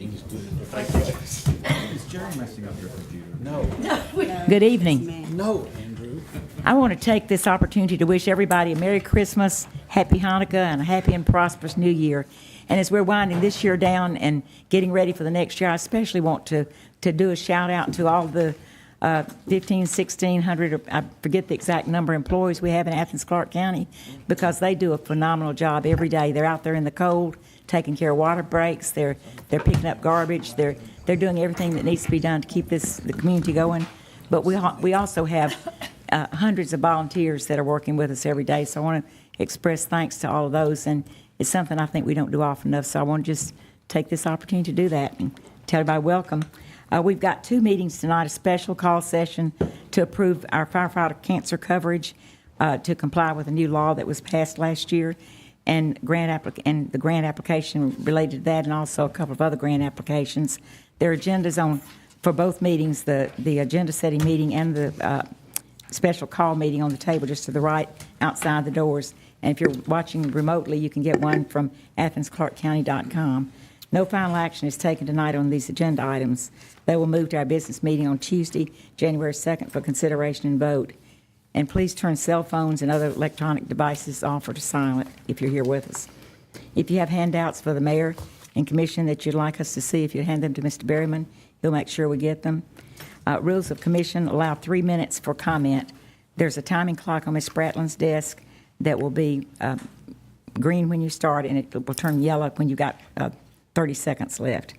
Is Jerry messing up your computer? No. Good evening. No, Andrew. I want to take this opportunity to wish everybody a Merry Christmas, Happy Hanukkah, and a happy and prosperous New Year. And as we're winding this year down and getting ready for the next year, I especially want to do a shout out to all the 1,600, or I forget the exact number of employees we have in Athens-Clarke County, because they do a phenomenal job every day. They're out there in the cold, taking care of water breaks. They're picking up garbage. They're doing everything that needs to be done to keep the community going. But we also have hundreds of volunteers that are working with us every day. So I want to express thanks to all of those, and it's something I think we don't do often enough. So I want to just take this opportunity to do that and tell everybody welcome. We've got two meetings tonight: a special call session to approve our firefighter cancer coverage to comply with a new law that was passed last year, and the grant application related to that, and also a couple of other grant applications. There are agendas for both meetings, the agenda setting meeting and the special call meeting on the table just to the right outside the doors. And if you're watching remotely, you can get one from Athens-ClarkeCounty.com. No final action is taken tonight on these agenda items. They will move to our business meeting on Tuesday, January 2nd for consideration and vote. And please turn cell phones and other electronic devices off or to silent if you're here with us. If you have handouts for the mayor and commission that you'd like us to see, if you hand them to Mr. Berryman, he'll make sure we get them. Rules of commission allow 3 minutes for comment. There's a timing clock on Ms. Spratlin's desk that will be green when you start, and it will turn yellow when you've got 30 seconds left.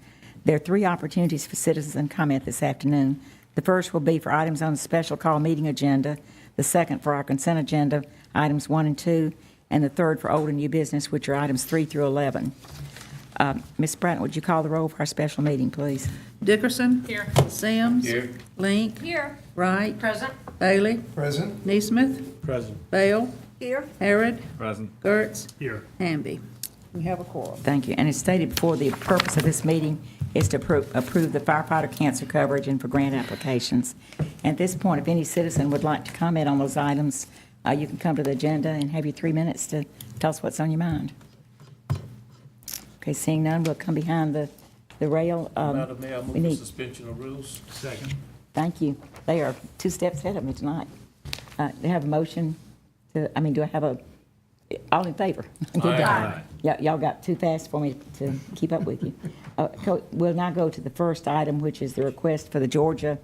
There are 3 opportunities for citizen comment this afternoon. The first will be for items on the special call meeting agenda, the second for our consent agenda, items 1 and 2, and the third for old and new business, which are items 3 through 11. Ms. Spratt, would you call the roll for our special meeting, please? Dickerson. Here. Sims. Here. Link. Here. Wright. Present. Bailey. Present. Neesmith. Present. Bale. Here. Harrod. Present. Gertz. Here. Hamby. We have a quorum. Thank you. And as stated before, the purpose of this meeting is to approve the firefighter cancer coverage and for grant applications. At this point, if any citizen would like to comment on those items, you can come to the agenda and have your 3 minutes to tell us what's on your mind. Okay, seeing none, we'll come behind the rail. Madam Mayor, I we move for need- suspension of rules. Second. Thank you. They are 2 steps ahead of me tonight. Do I have a motion do I have a, all in favor? Good job. Aye. Yeah, y'all got too fast for me to keep up with you. We'll now go to the first item, which is the request for the Georgia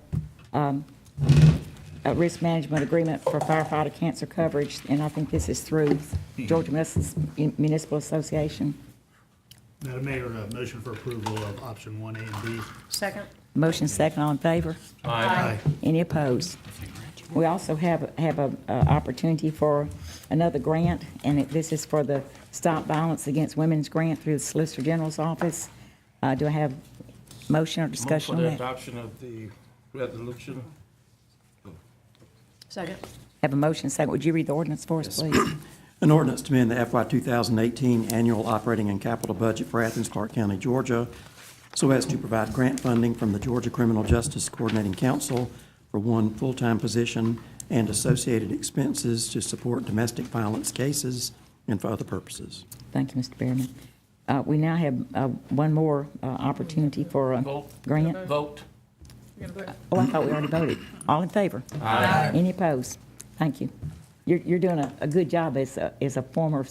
Risk Management Agreement for firefighter cancer coverage, and I think this is through Georgia Municipal Association. Madam Mayor, motion for approval of option 1A and B. Second. Motion second, all in favor? Aye. Any opposed? We also have a opportunity for another grant, and this is for the Stop Violence Against Women's grant through the Solicitor General's office. Do I have motion or discussion on Move for the that? adoption of the resolution. Second. Have a motion second. Would you read the ordinance for us, please? An ordinance to amend the FY 2018 annual operating and capital budget for Athens-Clarke County, Georgia, so as to provide grant funding from the Georgia Criminal Justice Coordinating Council for 1 full-time position and associated expenses to support domestic violence cases and for other purposes. Thank you, Mr. Berryman. We now have one more opportunity for a Vote. grant. Vote. Oh, I thought we already voted. All in favor? Aye. Any opposed? Thank you. You're doing a good job as a former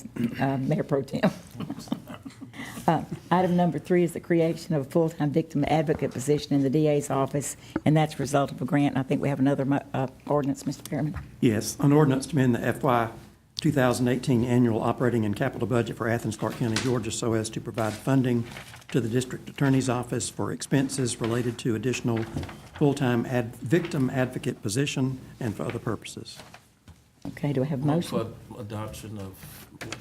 Mayor Pro Tem. Item number 3 is the creation of a full-time victim advocate position in the DA's office, and that's a result of a grant. And I think we have another ordinance, Mr. Berryman. Yes, an ordinance to amend the FY 2018 annual operating and capital budget for Athens-Clarke County, Georgia, so as to provide funding to the district attorney's office for expenses related to additional full-time victim advocate position and for other purposes. Okay, do I have a Move motion? for adoption of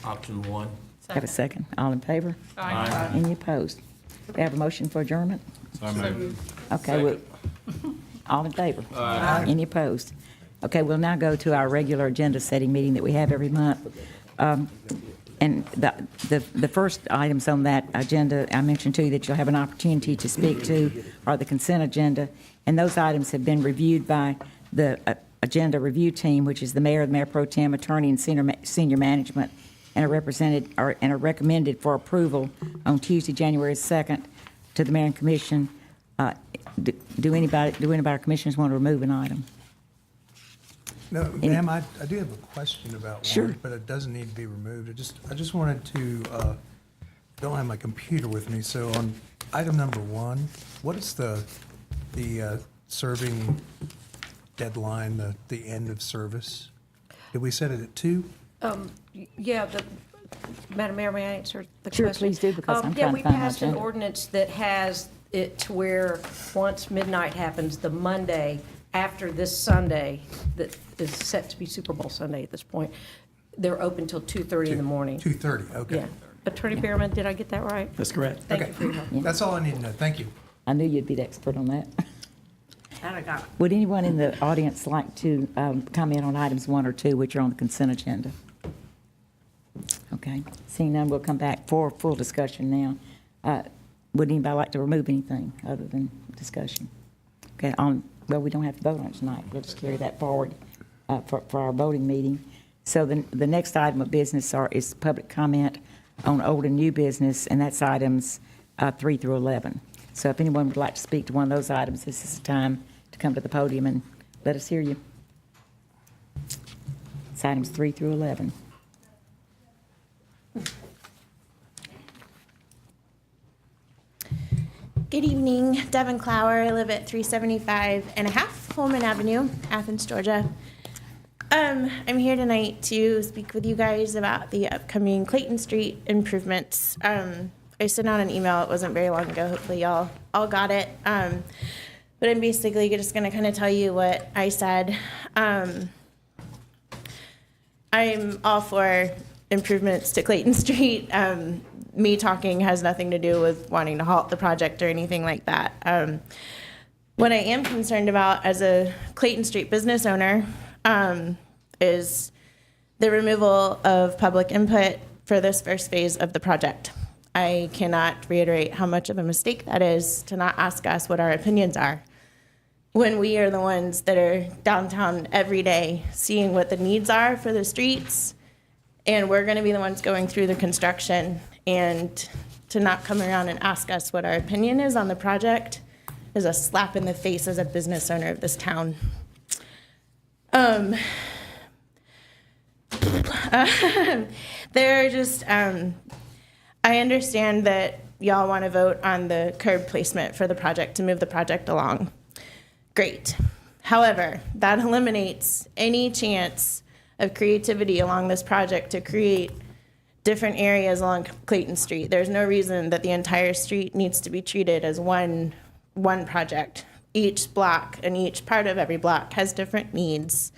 option 1. Have a second. All in favor? Aye. Any opposed? Do we have a motion for adjournment? So moved. Okay, all in favor? Any opposed? Okay, we'll now go to our regular agenda setting meeting that we have every month. And the first items on that agenda, I mentioned to you that you'll have an opportunity to speak to, are the consent agenda. And those items have been reviewed by the agenda review team, which is the mayor, the mayor pro tem, attorney, and senior management, and are recommended for approval on Tuesday, January 2nd to the mayor and commission. Do any of our commissioners want to remove an item? No, ma'am, I do have a question about Sure. one, but it doesn't need to be removed. I just wanted to, don't have my computer with me, so on item number 1, what is the serving deadline, the end of service? Did we set it at 2? Yeah, Madam Mayor, may I answer the question? Sure, please do, because I'm Yeah, trying to we find my passed an agenda. ordinance that has it to where once midnight happens, the Monday after this Sunday, that is set to be Super Bowl Sunday at this point, they're open till 2:30 in the morning. 2:30, okay. Yeah. Attorney Behrman, did I get that right? That's correct. Thank Okay. you for your help. That's all I need to know. Thank you. I knew you'd be the expert on that. That I got. Would anyone in the audience like to comment on items 1 or 2, which are on the consent agenda? Okay, seeing none, we'll come back for full discussion now. Would anybody like to remove anything other than discussion? Okay, well, we don't have to vote on it tonight. We'll just carry that forward for our voting meeting. So the next item of business is public comment on old and new business, and that's items 3 through 11. So if anyone would like to speak to one of those items, this is the time to come to the podium and let us hear you. It's items 3 through 11. Good evening, Devin Clower. I live at 375 and a half Holman Avenue, Athens, Georgia. I'm here tonight to speak with you guys about the upcoming Clayton Street improvements. I sent out an email, it wasn't very long ago, hopefully y'all all got it. But I'm basically just gonna kind of tell you what I said. I'm all for improvements to Clayton Street. Me talking has nothing to do with wanting to halt the project or anything like that. What I am concerned about as a Clayton Street business owner is the removal of public input for this first phase of the project. I cannot reiterate how much of a mistake that is to not ask us what our opinions are when we are the ones that are downtown every day seeing what the needs are for the streets, and we're going to be the ones going through the construction. And to not come around and ask us what our opinion is on the project is a slap in the face as a business owner of this town. There are just, I understand that y'all want to vote on the curb placement for the project to move the project along. Great. However, that eliminates any chance of creativity along this project to create different areas along Clayton Street. There's no reason that the entire street needs to be treated as one project. Each block and each part of every block has different needs.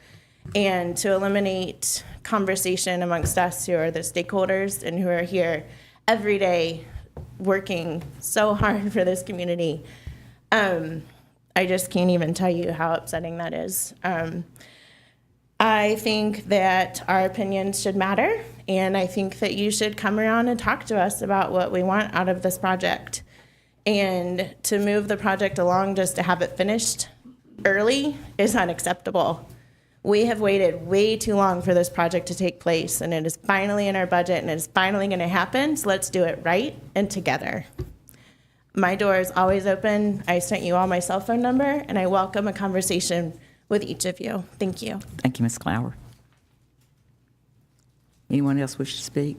And to eliminate conversation amongst us who are the stakeholders and who are here every day working so hard for this community, I just can't even tell you how upsetting that is. I think that our opinions should matter, and I think that you should come around and talk to us about what we want out of this project. And to move the project along just to have it finished early is unacceptable. We have waited way too long for this project to take place, and it is finally in our budget, and it is finally going to happen, so let's do it right and together. My door is always open. I sent you all my cell phone number, and I welcome a conversation with each of you. Thank you. Thank you, Ms. Clower. Anyone else wish to speak?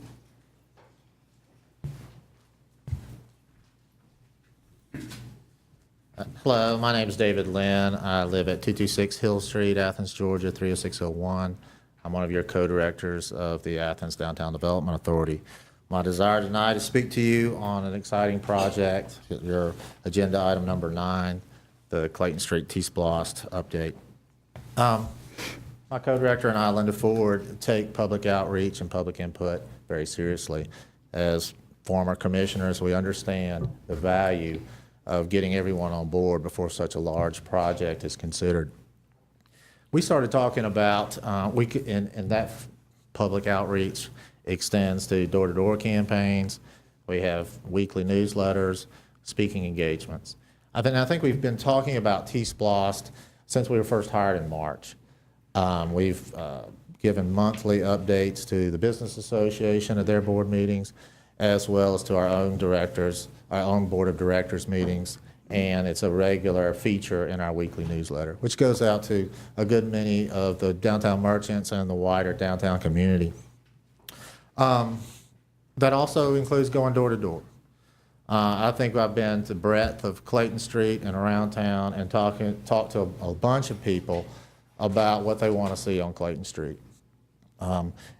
Hello, my name is David Lynn. I live at 226 Hill Street, Athens, Georgia, 30601. I'm one of your co-directors of the Athens Downtown Development Authority. My desire tonight is to speak to you on an exciting project, your agenda item number 9, the Clayton Street TSPLOST update. My co-director and I, Linda Ford, take public outreach and public input very seriously. As former commissioners, we understand the value of getting everyone on board before such a large project is considered. We started talking about, and that public outreach extends to door-to-door campaigns. We have weekly newsletters, speaking engagements. I think we've been talking about TSPLOST since we were first hired in March. We've given monthly updates to the Business Association at their board meetings, as well as to our own directors, our own board of directors meetings, and it's a regular feature in our weekly newsletter, which goes out to a good many of the downtown merchants and the wider downtown community. That also includes going door to door. I think I've been to breadth of Clayton Street and around town and talked to a bunch of people about what they want to see on Clayton Street.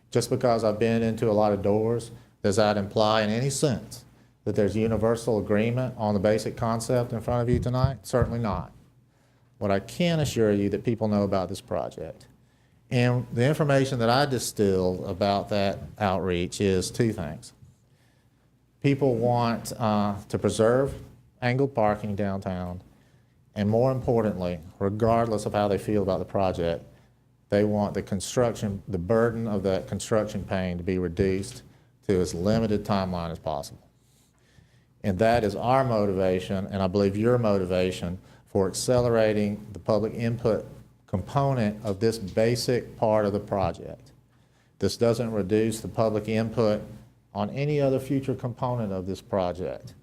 Just because I've been into a lot of doors, does that imply in any sense that there's universal agreement on the basic concept in front of you tonight? Certainly not. What I can assure you that people know about this project. And the information that I distilled about that outreach is two things. People want to preserve angled parking downtown, and more importantly, regardless of how they feel about the project, they want the burden of that construction pain to be reduced to as limited timeline as possible. And that is our motivation, and I believe your motivation, for accelerating the public input component of this basic part of the project. This doesn't reduce the public input on any other future component of this project.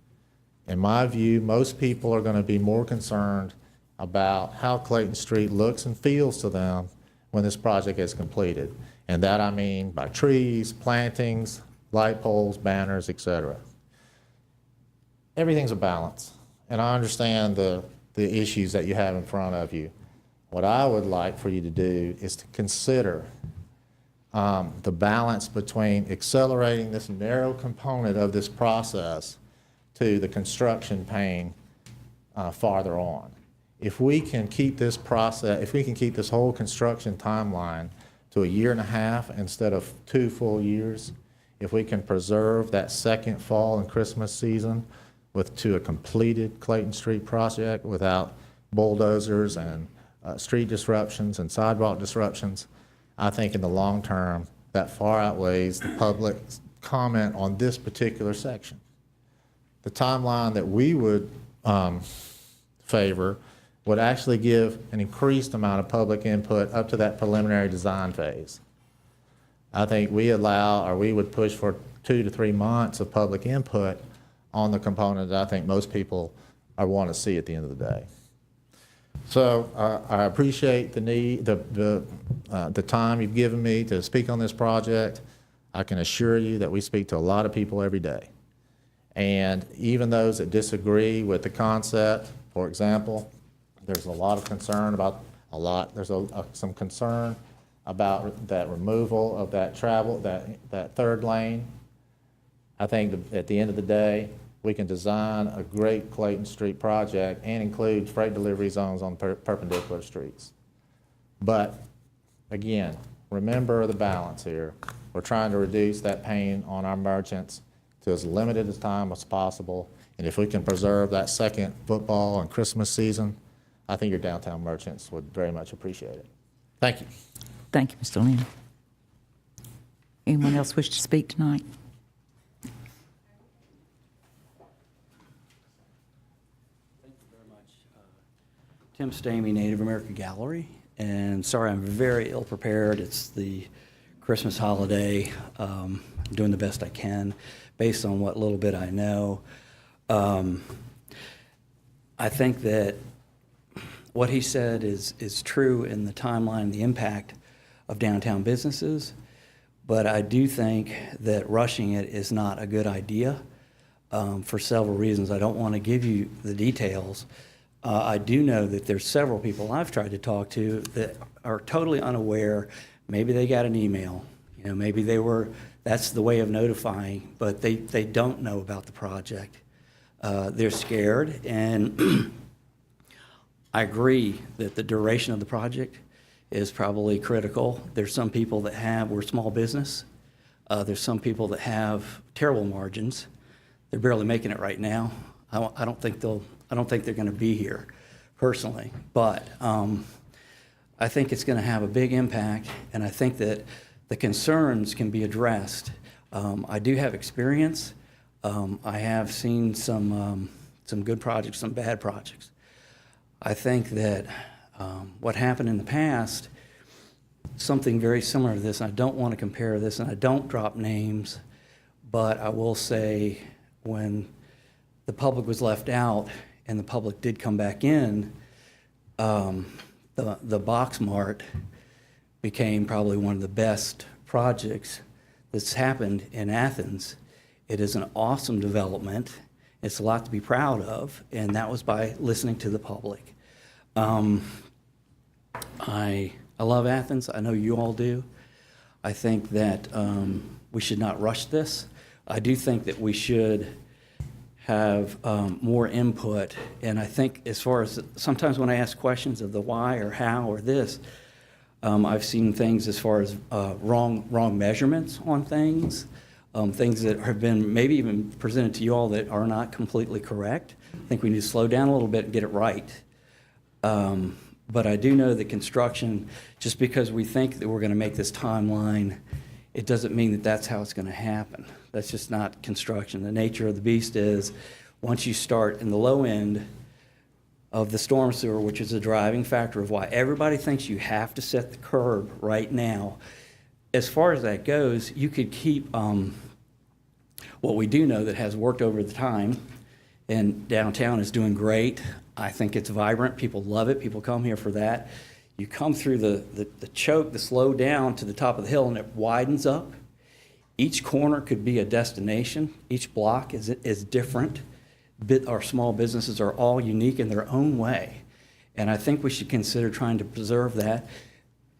In my view, most people are going to be more concerned about how Clayton Street looks and feels to them when this project is completed. And that I mean by trees, plantings, light poles, banners, etc. Everything's a balance. And I understand the issues that you have in front of you. What I would like for you to do is to consider the balance between accelerating this narrow component of this process to the construction pain farther on. If we can keep this process, if we can keep this whole construction timeline to 1.5 years instead of 2 full years, if we can preserve that second fall and Christmas season to a completed Clayton Street project without bulldozers and street disruptions and sidewalk disruptions, I think in the long term, that far outweighs the public's comment on this particular section. The timeline that we would favor would actually give an increased amount of public input up to that preliminary design phase. I think we would push for 2 to 3 months of public input on the component that I think most people want to see at the end of the day. So I appreciate the time you've given me to speak on this project. I can assure you that we speak to a lot of people every day. And even those that disagree with the concept, for example, there's a lot of concern about some concern about that removal of that that third lane. I think at the end of the day, we can design a great Clayton Street project and include freight delivery zones on perpendicular streets. But again, remember the balance here. We're trying to reduce that pain on our merchants to as limited a time as possible. And if we can preserve that second football and Christmas season, I think your downtown merchants would very much appreciate it. Thank you. Thank you, Mr. Lynn. Anyone else wish to speak tonight? Tim Stamey, Native American Gallery, and sorry I'm very ill prepared. It's the Christmas holiday. I'm doing the best I can based on what little bit I know. I think that what he said is true in the timeline, the impact of downtown businesses, but I do think that rushing it is not a good idea for several reasons. I don't want to give you the details. I do know that there's several people I've tried to talk to that are totally unaware. Maybe they got an email, maybe that's the way of notifying, but they don't know about the project. They're scared, and I agree that the duration of the project is probably critical. There's some people that we're small business. There's some people that have terrible margins. They're barely making it right now. I don't think they're going to be here personally, but I think it's going to have a big impact, and I think that the concerns can be addressed. I do have experience. I have seen some good projects, some bad projects. I think that what happened in the past, something very similar to this, and I don't want to compare this, and I don't drop names, But I will say, when the public was left out and the public did come back in, the Box Mart became probably one of the best projects that's happened in Athens. It is an awesome development. It's a lot to be proud of, and that was by listening to the public. I love Athens. I know you all do. I think that we should not rush this. I do think that we should have more input, and I think as far as sometimes when I ask questions of the why or how or this, I've seen things as far as wrong measurements on things, things that have been maybe even presented to you all that are not completely correct. I think we need to slow down a little bit and get it right. But I do know that construction, just because we think that we're going to make this timeline, it doesn't mean that that's how it's going to happen. That's just not construction. The nature of the beast is once you start in the low end of the storm sewer, which is a driving factor of why everybody thinks you have to set the curb right now. As far as that goes, you could keep what we do know that has worked over the time, and downtown is doing great. I think it's vibrant. People love it. People come here for that. You come through the choke, the slow down to the top of the hill, and it widens up. Each corner could be a destination. Each block is different. Our small businesses are all unique in their own way. And I think we should consider trying to preserve that.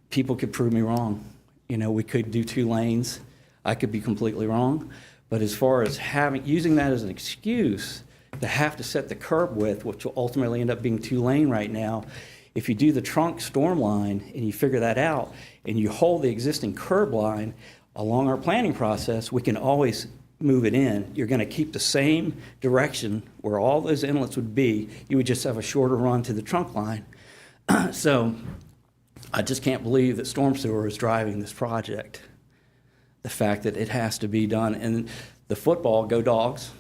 People could prove me wrong. You know, we could do 2 lanes. I could be completely wrong. But as far as using that as an excuse to have to set the curb width, which will ultimately end up being 2-lane right now, if you do the trunk storm line and you figure that out and you hold the existing curb line along our planning process, we can always move it in. You're going to keep the same direction where all those inlets would be. You would just have a shorter run to the trunk line. So I just can't believe that storm sewer is driving this project. The fact that it has to be done. And the football, go Dogs.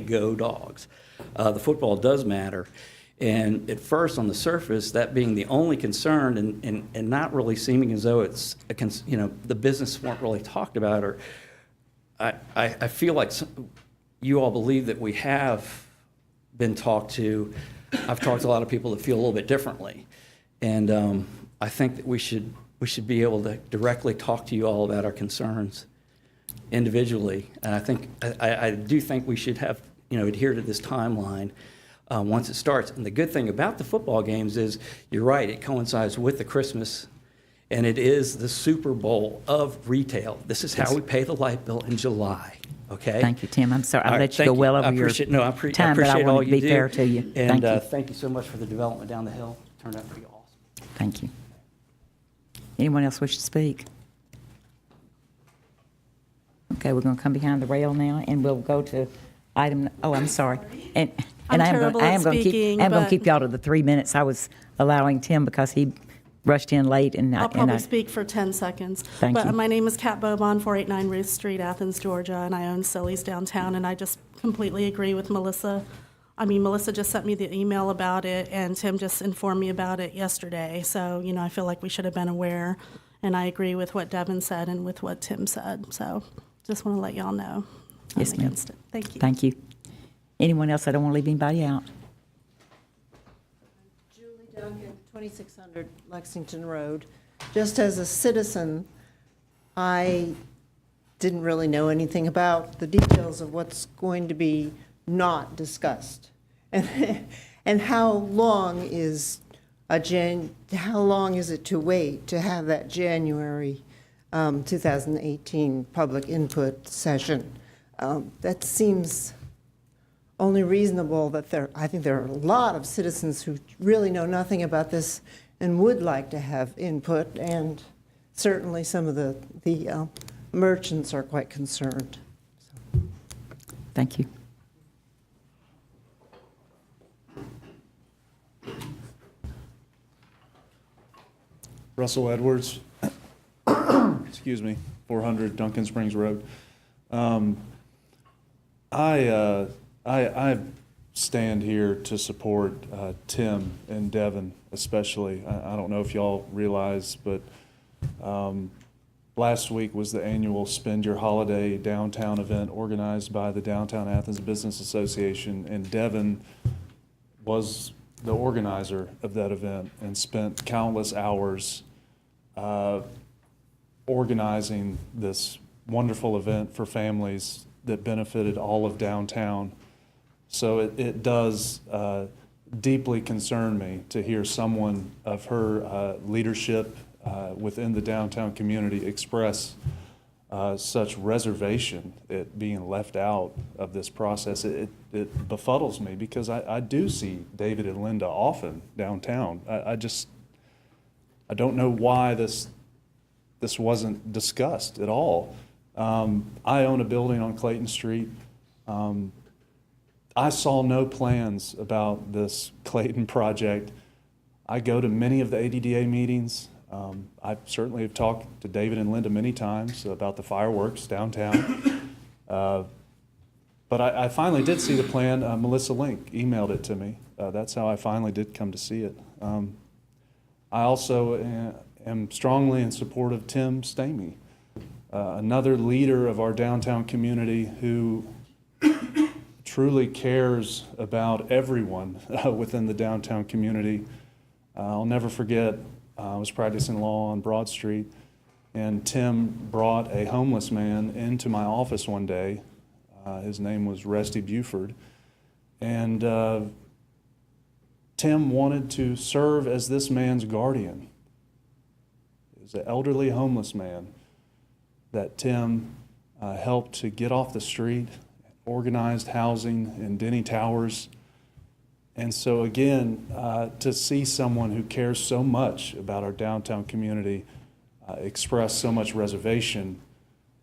Go Dogs. The football does matter. And at first, on the surface, that being the only concern and not really seeming as though it's, the business weren't really talked about, or I feel like you all believe that we have been talked to. I've talked to a lot of people that feel a little bit differently. And I think that we should be able to directly talk to you all about our concerns individually. And I do think we should have, adhere to this timeline once it starts. And the good thing about the football games is, you're right, it coincides with the Christmas, and it is the Super Bowl of retail. This is how we pay the light bill in July, okay? Thank you, Tim. I'm sorry, All I right, let you go thank well I over your appreciate- no, I appre- I time, but I appreciate all wanted to you be do. fair to you. And Thank you. thank you so much for the development down the hill. Turned out pretty awesome. Thank you. Anyone else wish to speak? Okay, we're going to come behind the rail now, and we'll go to item, I'm sorry. And I'm I am terrible going at speaking, to but- keep y'all to the 3 minutes. I was allowing Tim because he rushed in late, and I'll probably speak for 10 seconds. Thank you. But my name is Kat Bobon, 489 Ruth Street, Athens, Georgia, and I own Silly's downtown, and I just completely agree with Melissa. Melissa just sent me the email about it, and Tim just informed me about it yesterday. So, I feel like we should have been aware, and I agree with what Devin said and with what Tim said. So just want to let y'all know I'm Yes, ma'am. against it. Thank you. Thank you. Anyone else? I don't want to leave anybody out. Julie Duncan, 2600 Lexington Road. Just as a citizen, I didn't really know anything about the details of what's going to be not discussed. And how long is it to wait to have that January 2018 public input session? That seems only reasonable that I think there are a lot of citizens who really know nothing about this and would like to have input, and certainly some of the merchants are quite concerned. Thank you. Russell Edwards, excuse me, 400 Duncan Springs Road. I stand here to support Tim and Devin especially. I don't know if y'all realize, but last week was the annual Spend Your Holiday Downtown event organized by the Downtown Athens Business Association, and Devin was the organizer of that event and spent countless hours organizing this wonderful event for families that benefited all of downtown. So it does deeply concern me to hear someone of her leadership within the downtown community express such reservation at being left out of this process. It befuddles me because I do see David and Linda often downtown. I don't know why this wasn't discussed at all. I own a building on Clayton Street. I saw no plans about this Clayton project. I go to many of the ADDA meetings. I certainly have talked to David and Linda many times about the fireworks downtown. But I finally did see the plan. Melissa Link emailed it to me. That's how I finally did come to see it. I also am strongly in support of Tim Stamey, another leader of our downtown community who truly cares about everyone within the downtown community. I'll never forget, I was practicing law on Broad Street, and Tim brought a homeless man into my office one day. His name was Resty Buford, and Tim wanted to serve as this man's guardian. He was an elderly homeless man that Tim helped to get off the street, organized housing in Denny Towers. And so again, to see someone who cares so much about our downtown community express so much reservation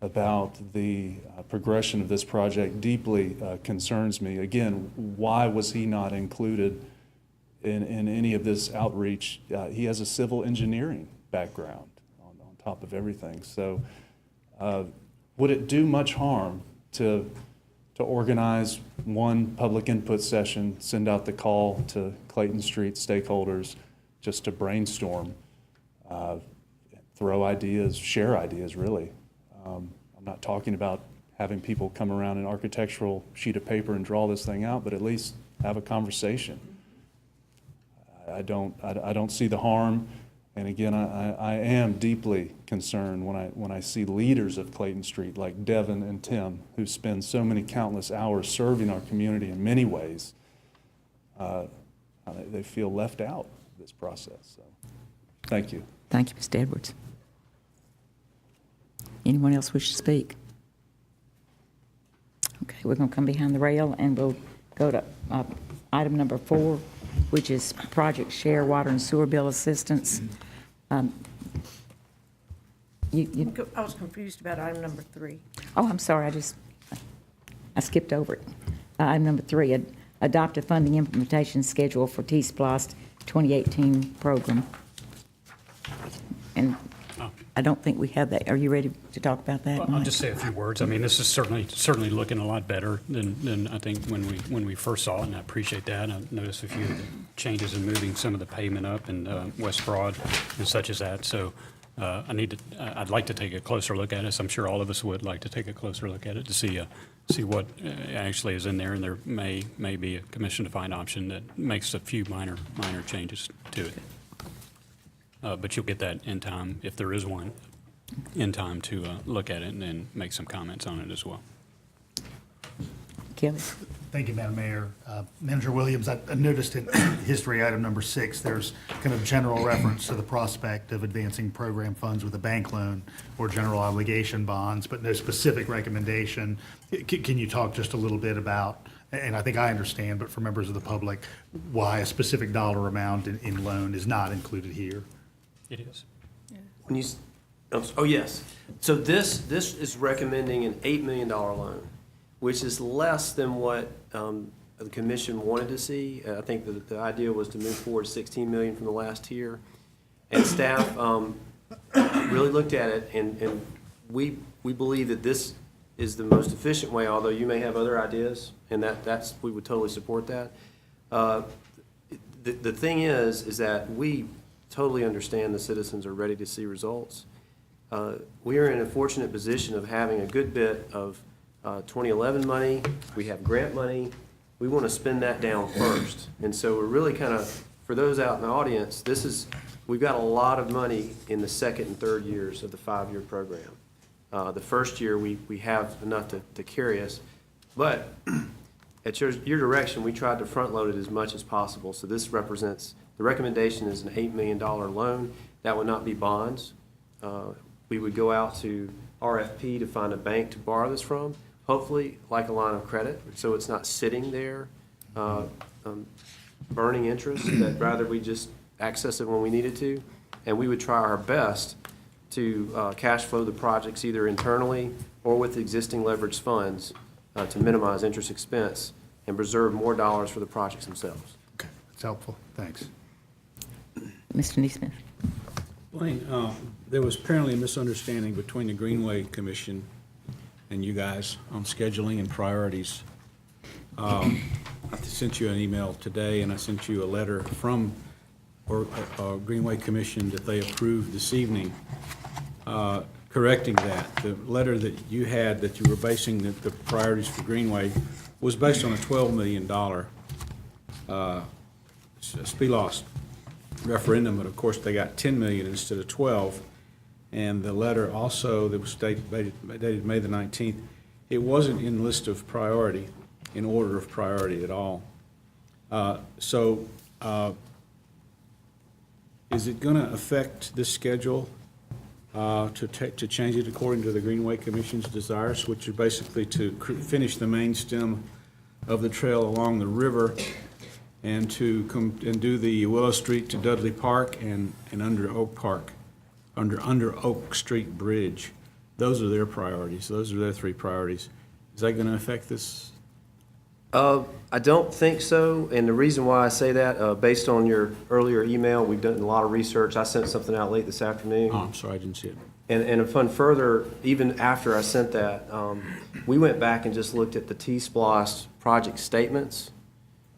about the progression of this project deeply concerns me. Again, why was he not included in any of this outreach? He has a civil engineering background on top of everything. So would it do much harm to organize one public input session, send out the call to Clayton Street stakeholders just to brainstorm, throw ideas, share ideas, really? I'm not talking about having people come around an architectural sheet of paper and draw this thing out, but at least have a conversation. I don't see the harm. And again, I am deeply concerned when I see leaders of Clayton Street like Devin and Tim, who spend so many countless hours serving our community in many ways, they feel left out of this process. So, thank you. Thank you, Mr. Edwards. Anyone else wish to speak? Okay, we're going to come behind the rail and we'll go to item number 4, which is project share water and sewer bill assistance. I was confused about item number 3. Oh, I'm sorry, I skipped over it. Item number 3, adopt a funding implementation schedule for TSPLOST 2018 program. And I don't think we have that. Are you ready to talk about that? Well, I'll just say a few words. I mean, this is certainly looking a lot better than I think when we first saw it, and I appreciate that. I noticed a few of the changes in moving some of the pavement up in West Broad and such as that. So I'd like to take a closer look at it. So I'm sure all of us would like to take a closer look at it to see what actually is in there, and there may be a commission-defined option that makes a few minor changes to it. But you'll get that in time, if there is one, in time to look at it and then make some comments on it as well. Kelly? Thank you, Madam Mayor. Manager Williams, I noticed in history item number 6, there's kind of general reference to the prospect of advancing program funds with a bank loan or general obligation bonds, but no specific recommendation. Can you talk just a little bit about, and I think I understand, but for members of the public, why a specific dollar amount in loan is not included here? It is. When you, oh, yes. So this is recommending an $8 million loan, which is less than what the commission wanted to see. I think the idea was to move forward $16 million from the last year. And staff really looked at it, and we believe that this is the most efficient way, although you may have other ideas, and that's we would totally support that. The thing is that we totally understand the citizens are ready to see results. we are in a fortunate position of having a good bit of 2011 money. We have grant money. We want to spend that down first. And so we're really kind of, for those out in the audience, we've got a lot of money in the second and third years of the 5-year program. The first year, we have enough to carry us. But at your direction, we tried to front load it as much as possible. So this represents, the recommendation is an $8 million loan. That would not be bonds. We would go out to RFP to find a bank to borrow this from, hopefully like a line of credit, so it's not sitting there burning interest, that rather we just access it when we needed to. And we would try our best to cash flow the projects either internally or with existing leveraged funds to minimize interest expense and preserve more dollars for the projects themselves. Okay, that's helpful. Thanks. Mr. Neesmith. Blaine, there was apparently a misunderstanding between the Greenway Commission and you guys on scheduling and priorities. I sent you an email today, and I sent you a letter from Greenway Commission that they approved this evening, correcting that. The letter that you had that you were basing the priorities for Greenway was based on a $12 million SPLOST referendum, but of course they got 10 million instead of 12. And the letter also that was dated May the 19th, it wasn't in list of priority, in order of priority at all. Is it going to affect this schedule to change it according to the Greenway Commission's desires, which are basically to finish the main stem of the trail along the river and to do the Willow Street to Dudley Park and under Oak Park, under Oak Street Bridge? Those are their priorities. Those are their 3 priorities. Is that going to affect this? I don't think so, and the reason why I say that, based on your earlier email, we've done a lot of research. I sent something out late this afternoon. Oh, I'm sorry, I didn't see it. And upon further, even after I sent that, we went back and just looked at the TSPLOST project statements,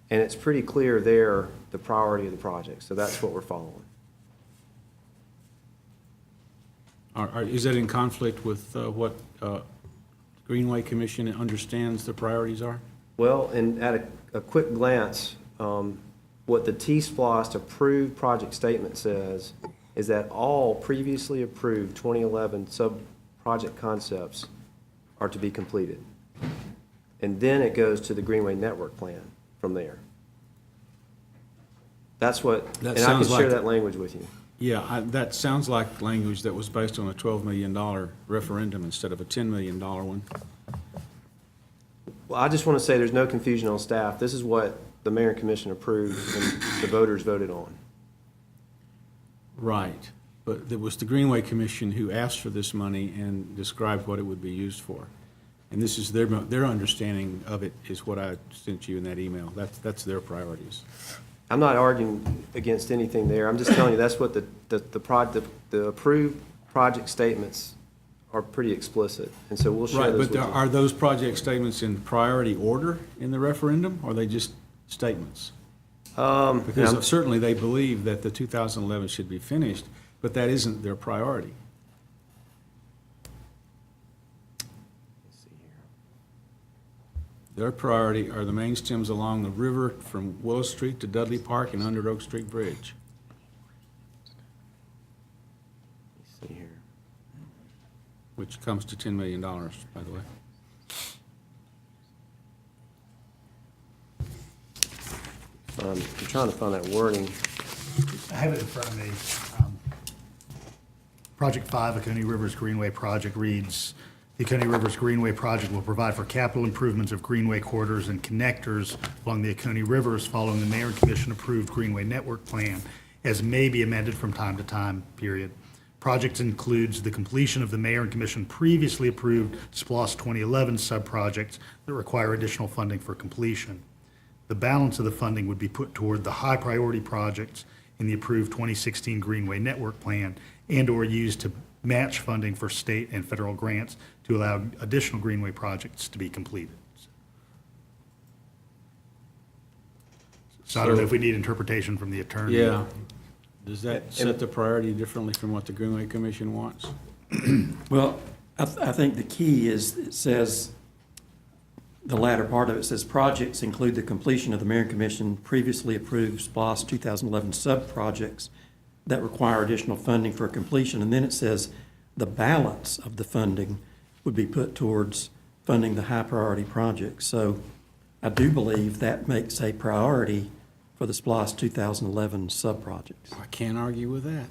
and it's pretty clear there the priority of the project. So that's what we're following. Is that in conflict with what Greenway Commission understands the priorities are? Well, and at a quick glance, what the TSPLOST approved project statement says is that all previously approved 2011 sub-project concepts are to be completed. And then it goes to the Greenway Network Plan from there. That's what, and I can share that language with you. Yeah, that sounds like language that was based on a $12 million referendum instead of a $10 million one. Well, I just want to say there's no confusion on staff. This is what the mayor and commission approved and the voters voted on. Right, but it was the Greenway Commission who asked for this money and described what it would be used for. And this is their understanding of it is what I sent you in that email. That's their priorities. I'm not arguing against anything there. I'm just telling you that's what the approved project statements are pretty explicit. And so we'll share those with you. Right, but are those project statements in priority order in the referendum, or are they just statements? Because certainly they believe that the 2011 should be finished, but that isn't their priority. Let's see here. Their priority are the main stems along the river from Willow Street to Dudley Park and under Oak Street Bridge. Let's see here. Which comes to $10 million, by the way. I'm trying to find that wording. I have it in front of me. Project 5, Oconee Rivers Greenway Project reads, the Oconee Rivers Greenway Project will provide for capital improvements of greenway corridors and connectors along the Oconee Rivers following the Mayor and Commission approved Greenway Network Plan as may be amended from time to time, period. Project includes the completion of the Mayor and Commission previously approved SPLOST 2011 sub-projects that require additional funding for completion. The balance of the funding would be put toward the high-priority projects in the approved 2016 Greenway Network Plan and/or used to match funding for state and federal grants to allow additional Greenway projects to be completed. So I don't know if we need interpretation from the attorney. Yeah. Does that set the priority differently from what the Greenway Commission wants? Well, I think the key is, it says, the latter part of it says, projects include the completion of the Mayor and Commission previously approved SPLOST 2011 sub-projects that require additional funding for completion. And then it says the balance of the funding would be put towards funding the high-priority projects. So I do believe that makes a priority for the SPLOST 2011 sub-projects. I can't argue with that.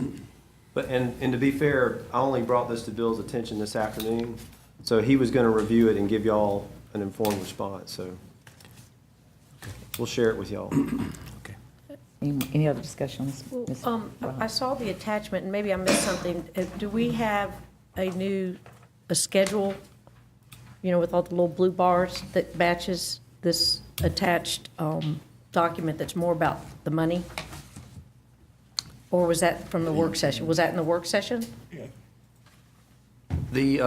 But, and to be fair, I only brought this to Bill's attention this afternoon, so he was gonna review it and give y'all an informed response, so we'll share it with y'all. Any other discussion on this? Ms. I saw the attachment, and maybe I missed something. Do we have a schedule, you know, with all the little blue bars that matches this attached document that's more about the money? Or was that from the work session? Was that in the work session? The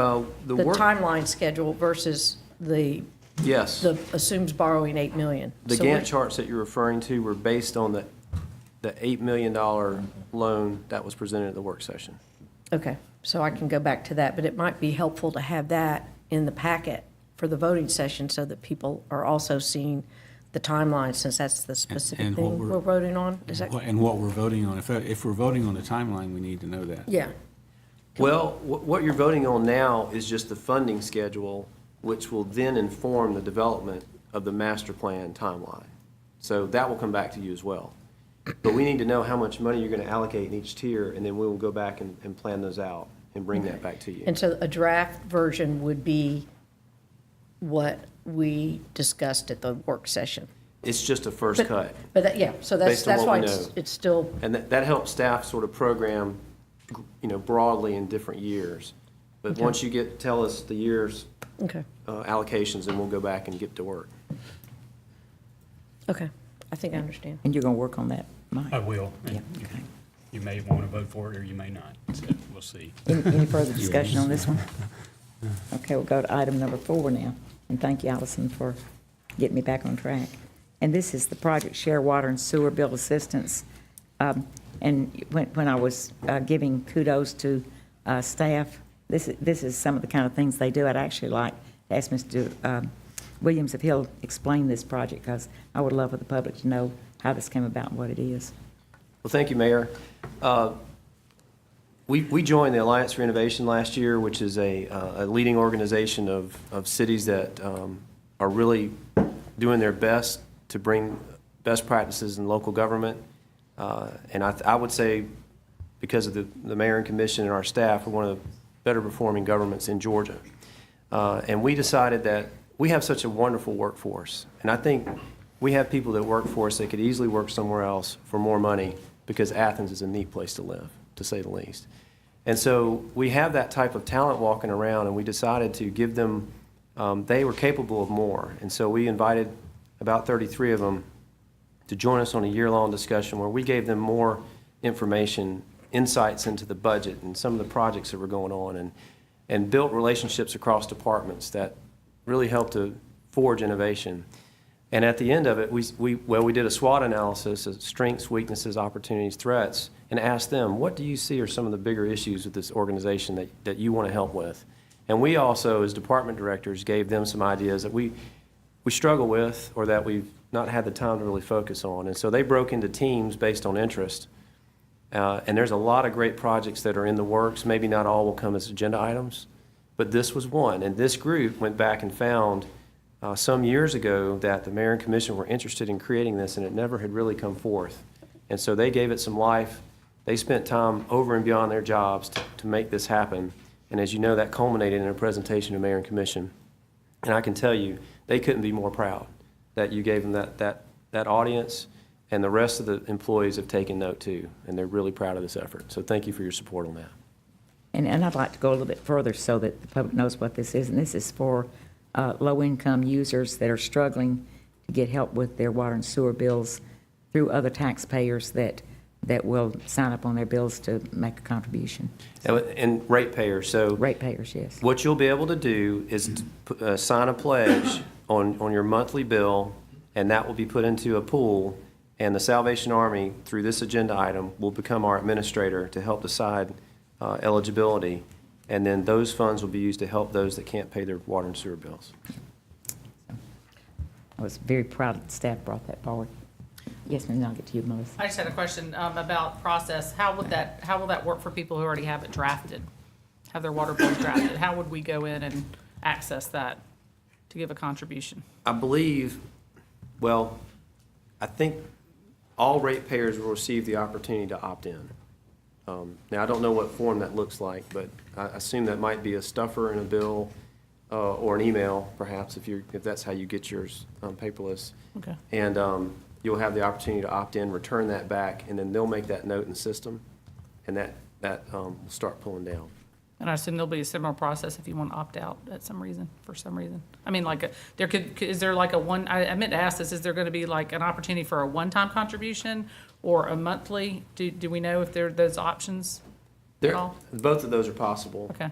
The work, timeline schedule versus the yes. assumes borrowing 8 million. The So Gantt what- charts that you're referring to were based on the $8 million loan that was presented at the work session. Okay, so I can go back to that, but it might be helpful to have that in the packet for the voting session so that people are also seeing the timeline, since that's the specific And what thing we're- we're voting on. Is that? And what we're voting on. If we're voting on the timeline, we need to know that. Yeah. Well, what you're voting on now is just the funding schedule, which will then inform the development of the master plan timeline. So that will come back to you as well. But we need to know how much money you're going to allocate in each tier, and then we will go back and plan those out and bring that back to you. And so a draft version would be what we discussed at the work session. It's just a first cut. But that, yeah, so that's Based on what why we it's know. it's still, And that helps staff sort of program, you know, broadly in different years. But Okay. once you tell us the years okay, allocations, then we'll go back and get to work. okay, I think I understand. And you're going to work on that, Mike? I will. Yeah, You- okay. You may want to vote for it, or you may not. So we'll see. Any further discussion on this one? Okay, we'll go to item number 4 now. And thank you, Allison, for getting me back on track. And this is the project share water and sewer bill assistance. And when I was giving kudos to staff, this is some of the kind of things they do. I'd actually like to ask Mr. Williams if he'll explain this project, because I would love for the public to know how this came about and what it is. Well, thank you, Mayor. We joined the Alliance for Innovation last year, which is a leading organization of cities that are really doing their best to bring best practices in local government. And I would say, because of the mayor and commission and our staff, we're one of the better performing governments in Georgia. And we decided that we have such a wonderful workforce. And I think we have people that work for us that could easily work somewhere else for more money, because Athens is a neat place to live, to say the least. And so we have that type of talent walking around, and we decided to give them, they were capable of more. And so we invited about 33 of them to join us on a year-long discussion where we gave them more information, insights into the budget and some of the projects that were going on, and built relationships across departments that really helped to forge innovation. And at the end of it, we did a SWOT analysis of strengths, weaknesses, opportunities, threats, and asked them, what do you see are some of the bigger issues with this organization that you want to help with? And we also, as department directors, gave them some ideas that we struggle with, or that we've not had the time to really focus on. And so they broke into teams based on interest. And there's a lot of great projects that are in the works. Maybe not all will come as agenda items, but this was one. And this group went back and found some years ago that the mayor and commission were interested in creating this, and it never had really come forth. And so they gave it some life. They spent time over and beyond their jobs to make this happen. And as you know, that culminated in a presentation to mayor and commission. And I can tell you, they couldn't be more proud that you gave them that audience, and the rest of the employees have taken note too, and they're really proud of this effort. So thank you for your support on that. And I'd like to go a little bit further so that the public knows what this is. And this is for low-income users that are struggling to get help with their water and sewer bills through other taxpayers that will sign up on their bills to make a contribution. And ratepayers. So Ratepayers, yes. what you'll be able to do is sign a pledge on your monthly bill, and that will be put into a pool, and the Salvation Army, through this agenda item, will become our administrator to help decide eligibility. And then those funds will be used to help those that can't pay their water and sewer bills. I was very proud that the staff brought that forward. Yes, ma'am, I'll get to you, Melissa. I just had a question about process. How will that work for people who already have it drafted, have their water bills drafted? How would we go in and access that to give a contribution? I believe, well, I think all ratepayers will receive the opportunity to opt in. Now, I don't know what form that looks like, but I assume that might be a stuffer in a bill or an email, perhaps, if that's how you get yours paperless. Okay. And you'll have the opportunity to opt in, return that back, and then they'll make that note in the system, and that will start pulling down. And I assume there'll be a similar process if you want to opt out for some reason. I mean, like, is there like I meant to ask this, is there going to be like an opportunity for a one-time contribution or a monthly? Do we know if there are those options at all? Both of those are possible. Okay.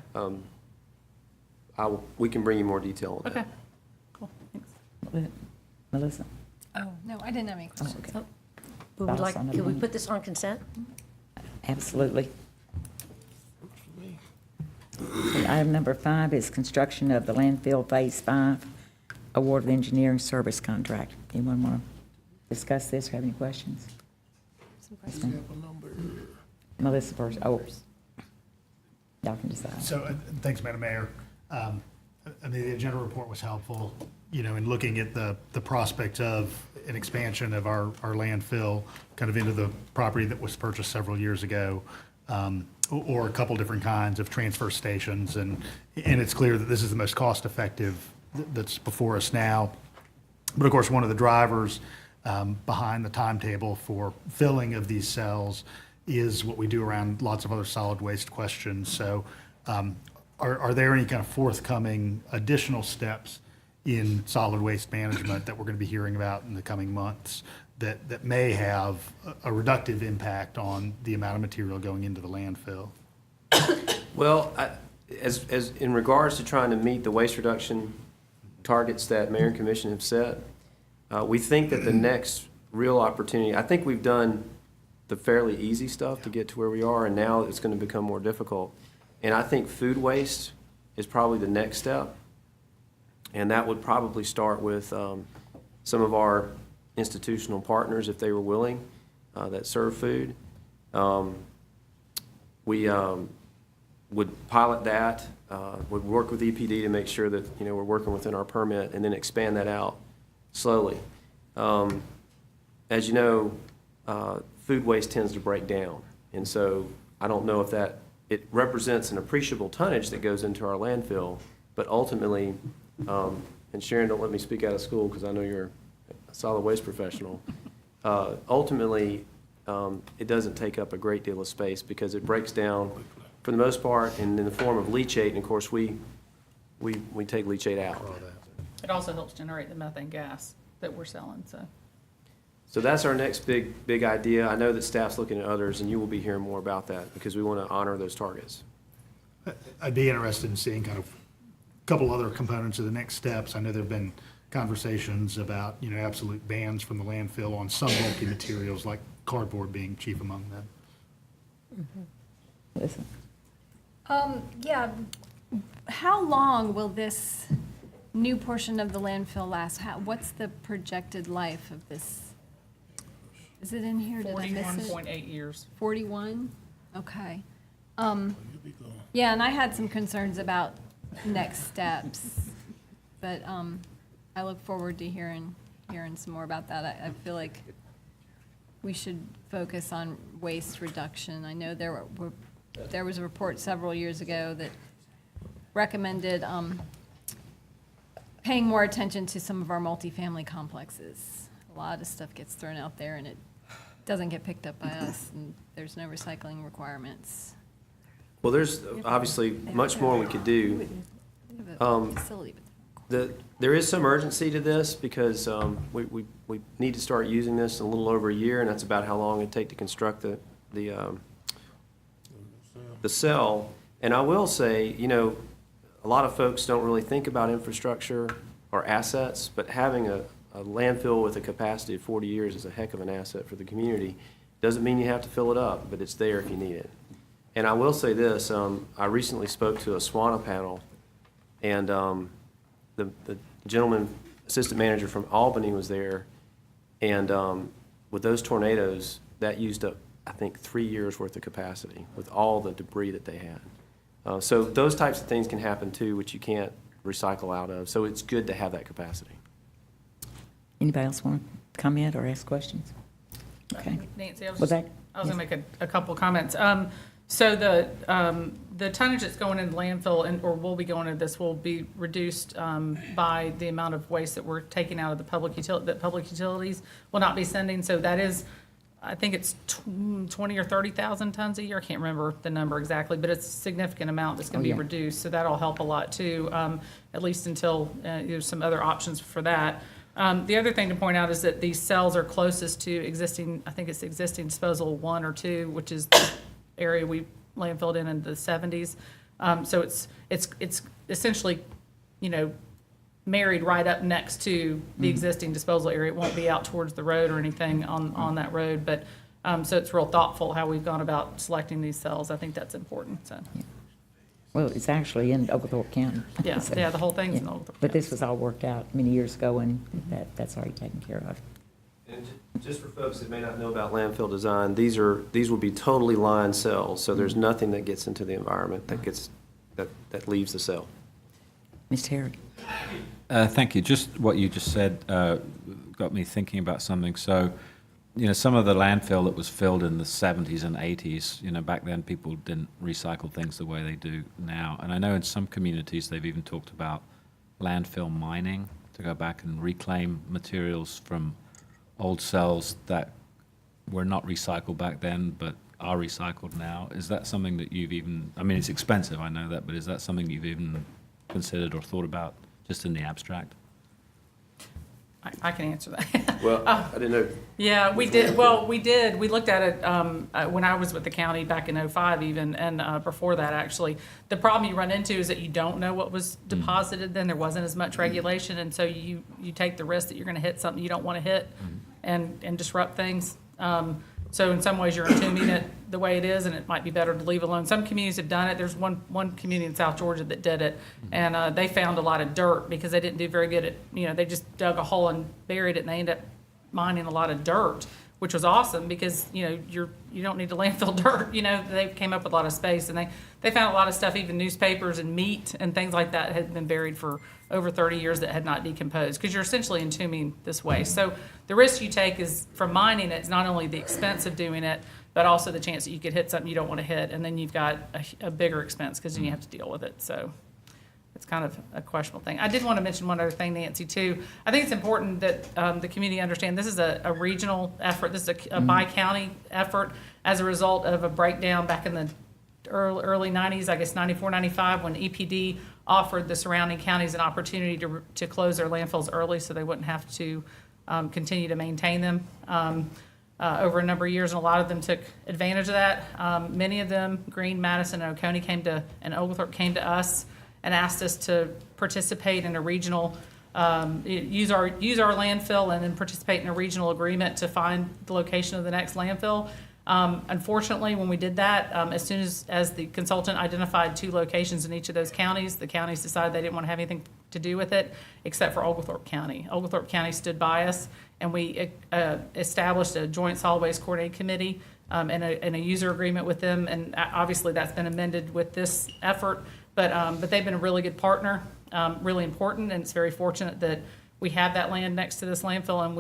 We can bring you more detail on that. Okay. Cool, thanks. Melissa? Oh, no, I didn't have any questions. Okay. Can we put this on consent? Absolutely. Okay, item number 5 is construction of the landfill Phase 5, award of engineering service contract. Anyone want to discuss this or have any questions? Yes, ma'am. Melissa first. Oh, y'all can decide. So, thanks, Madam Mayor. I mean, the agenda report was helpful, in looking at the prospect of an expansion of our landfill kind of into the property that was purchased several years ago, or a couple different kinds of transfer stations. And it's clear that this is the most cost-effective that's before us now. But of course, one of the drivers behind the timetable for filling of these cells is what we do around lots of other solid waste questions. So are there any kind of forthcoming additional steps in solid waste management that we're going to be hearing about in the coming months that may have a reductive impact on the amount of material going into the landfill? Well, as in regards to trying to meet the waste reduction targets that Mayor and Commission have set, we think that the next real opportunity, I think we've done the fairly easy stuff to get to where we are, and now it's going to become more difficult. And I think food waste is probably the next step, and that would probably start with some of our institutional partners, if they were willing, that serve food. We would pilot that, would work with EPD to make sure that, we're working within our permit, and then expand that out slowly. As you know, food waste tends to break down, and so I don't know if it represents an appreciable tonnage that goes into our landfill, but ultimately, and Sharon, don't let me speak out of school because I know you're a solid waste professional. Ultimately, it doesn't take up a great deal of space because it breaks down for the most part in the form of leachate, and of course we take leachate out. It also helps generate the methane gas that we're selling, so. So that's our next big idea. I know that staff's looking at others, and you will be hearing more about that because we want to honor those targets. I'd be interested in seeing kind of a couple other components of the next steps. I know there have been conversations about, absolute bans from the landfill on some bulky materials like cardboard being chief among them. Listen. Yeah, how long will this new portion of the landfill last? What's the projected life of this? Is it in here? Did I miss it? 41.8 years. 41? Okay. Yeah, and I had some concerns about next steps, but I look forward to hearing some more about that. I feel like we should focus on waste reduction. I know there was a report several years ago that recommended paying more attention to some of our multifamily complexes. A lot of stuff gets thrown out there and it doesn't get picked up by us, and there's no recycling requirements. Well, there's obviously much more we could do. There is some urgency to this because we need to start using this in a little over a year, and that's about how long it'd take to construct the cell. And I will say, a lot of folks don't really think about infrastructure or assets, but having a landfill with a capacity of 40 years is a heck of an asset for the community. Doesn't mean you have to fill it up, but it's there if you need it. And I will say this, I recently spoke to a SWANA panel, and the gentleman, assistant manager from Albany was there, and with those tornadoes, that used up, I think, 3 years' worth of capacity with all the debris that they had. So those types of things can happen too, which you can't recycle out of. So it's good to have that capacity. Anybody else want to comment or ask questions? Okay. Nancy, I was Was going that- to make a couple of comments. So the tonnage that's going into landfill or will be going into this will be reduced by the amount of waste that we're taking out of the public utilities will not be sending. So that is, I think it's 20 or 30,000 tons a year. I can't remember the number exactly, but it's a significant amount that's going to be reduced. So that'll help a lot too, at least until there's some other options for that. The other thing to point out is that these cells are closest to existing, I think it's existing disposal 1 or 2, which is the area we landfilled in the 70s. So it's essentially, married right up next to the existing disposal area. It won't be out towards the road or anything on that road, but so it's real thoughtful how we've gone about selecting these cells. I think that's important. So. Well, it's actually in Oglethorpe County. Yeah, So, the whole thing's in Oglethorpe. But this was all worked out many years ago, and that's already taken care of. And just for folks that may not know about landfill design, these will be totally lined cells, so there's nothing that gets into the environment that leaves the cell. Mr. Terry. Thank you. Just what you just said got me thinking about something. So, some of the landfill that was filled in the 70s and 80s, back then people didn't recycle things the way they do now. And I know in some communities they've even talked about landfill mining to go back and reclaim materials from old cells that were not recycled back then but are recycled now. Is that something that you've even, I mean, it's expensive, I know that, but is that something you've even considered or thought about just in the abstract? I can answer that. Well, I didn't know. Yeah, we did. Well, we did. We looked at it when I was with the county back in '05 even, and before that, actually. The problem you run into is that you don't know what was deposited then. There wasn't as much regulation, and so you take the risk that you're going to hit something you don't want to hit and disrupt things. So in some ways, you're entombing it the way it is, and it might be better to leave alone. Some communities have done it. There's one community in South Georgia that did it, and they found a lot of dirt because they didn't do very good at, they just dug a hole and buried it, and they ended up mining a lot of dirt, which was awesome because, you don't need to landfill dirt. They came up with a lot of space, and they found a lot of stuff, even newspapers and meat and things like that had been buried for over 30 years that had not decomposed because you're essentially entombing this waste. So the risk you take is from mining it's not only the expense of doing it, but also the chance that you could hit something you don't want to hit, and then you've got a bigger expense because then you have to deal with it. So it's kind of a questionable thing. I did want to mention one other thing, Nancy, too. I think it's important that the community understand this is a regional effort. This is a bi-county effort as a result of a breakdown back in the early 90s, I guess 94, 95, when EPD offered the surrounding counties an opportunity to close their landfills early so they wouldn't have to continue to maintain them over a number of years, and a lot of them took advantage of that. Many of them, Greene, Madison, and Oconee and Oglethorpe came to us and asked us to participate in a regional, use our landfill and then participate in a regional agreement to find the location of the next landfill. Unfortunately, when we did that, as soon as the consultant identified 2 locations in each of those counties, the counties decided they didn't want to have anything to do with it, except for Oglethorpe County. Oglethorpe County stood by us, and we established a joint solid waste coordinating committee and a user agreement with them. And obviously, that's been amended with this effort. But they've been a really good partner, really important, and it's very fortunate that we have that land next to this landfill, and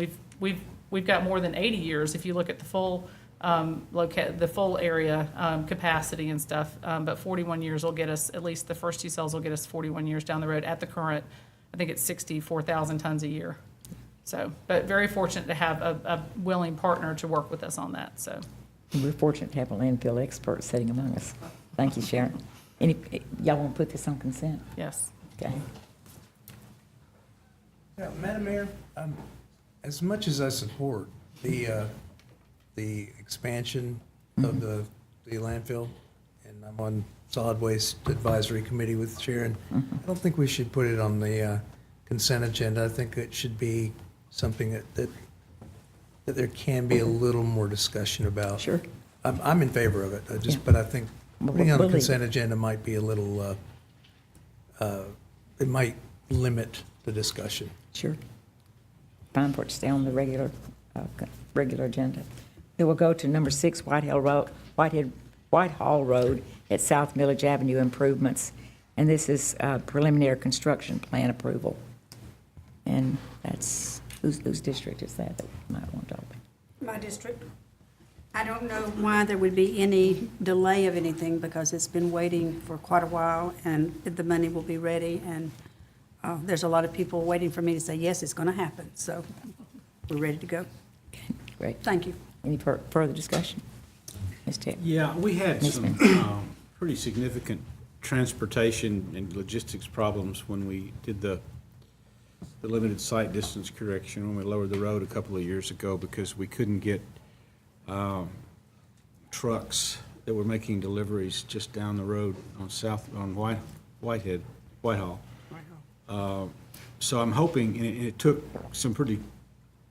we've got more than 80 years if you look at the full. The full area capacity and stuff, but 41 years will get us, at least the first 2 cells will get us 41 years down the road at the current, I think it's 64,000 tons a year. So, but very fortunate to have a willing partner to work with us on that, so. We're fortunate to have a landfill expert sitting among us. Thank you, Sharon. Y'all want to put this on consent? Yes. Okay. Yeah, Madam Mayor, as much as I support the expansion of the landfill, and I'm on Solid Waste Advisory Committee with Sharon, I don't think we should put it on the consent agenda. I think it should be something that there can be a little more discussion about. Sure. I'm in favor of it, but I think Putting on a We'll leave it. consent agenda might be a little, it might limit the discussion. Sure. Time for it to stay on the regular agenda. Then we'll go to number 6, Whitehall Road at South Milledge Avenue improvements. And this is preliminary construction plan approval. And that's, whose district is that you might want to open? My district. I don't know why there would be any delay of anything because it's been waiting for quite a while and the money will be ready and there's a lot of people waiting for me to say, yes, it's going to happen. So we're ready to go. Okay, great. Thank you. Any further discussion? Ms. Terry? Yeah, we had Ms. some Smith? pretty significant transportation and logistics problems when we did the limited sight distance correction, when we lowered the road a couple of years ago because we couldn't get trucks that were making deliveries just down the road on Whitehall. So I'm hoping, and it took some pretty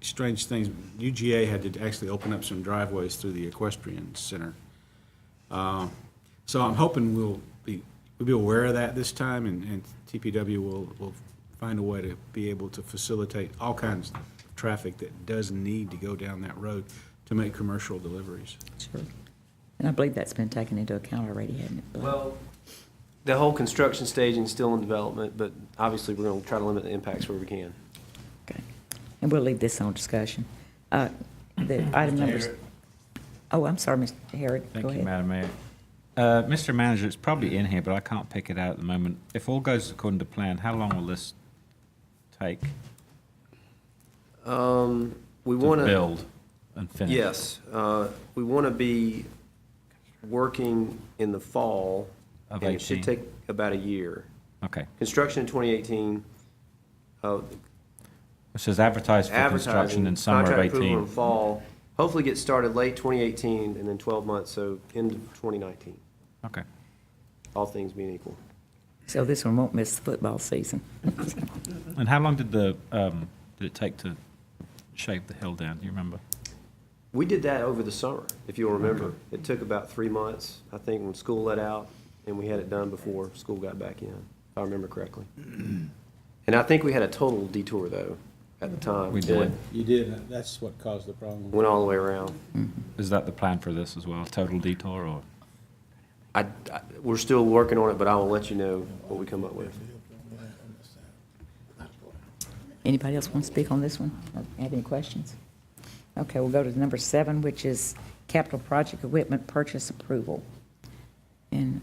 strange things. UGA had to actually open up some driveways through the equestrian center. So I'm hoping we'll be aware of that this time, and TPW will find a way to be able to facilitate all kinds of traffic that does need to go down that road to make commercial deliveries. Sure. And I believe that's been taken into account already, hasn't it? Well, the whole construction staging is still in development, but obviously we're going to try to limit the impacts where we can. Okay. And we'll leave this on discussion. The item numbers. Oh, I'm sorry, Mr. Herod. Go Thank you, ahead. Madam Mayor. Mr. Manager, it's probably in here, but I can't pick it out at the moment. If all goes according to plan, how long will this take We want to build and finish? Yes, we want to be working in the fall, Of and it should 18. take about a year. Okay. Construction in 2018. It says advertised for construction in summer of Contract approval 18. in fall, hopefully get started late 2018 and then 12 months, so end of 2019. Okay. All things being equal. So this one won't miss the football season. And how long did it take to shave the hill down? Do you remember? We did that over the summer, if you'll remember. It took about 3 months, I think, when school let out, and we had it done before school got back in, if I remember correctly. And I think we had a total detour, though, at the time. We did. You did, that's what caused the problem. Went all the way around. Is that the plan for this as well, total detour, or? We're still working on it, but I will let you know what we come up with. Anybody else want to speak on this one or have any questions? Okay, we'll go to number 7, which is capital project equipment purchase approval. And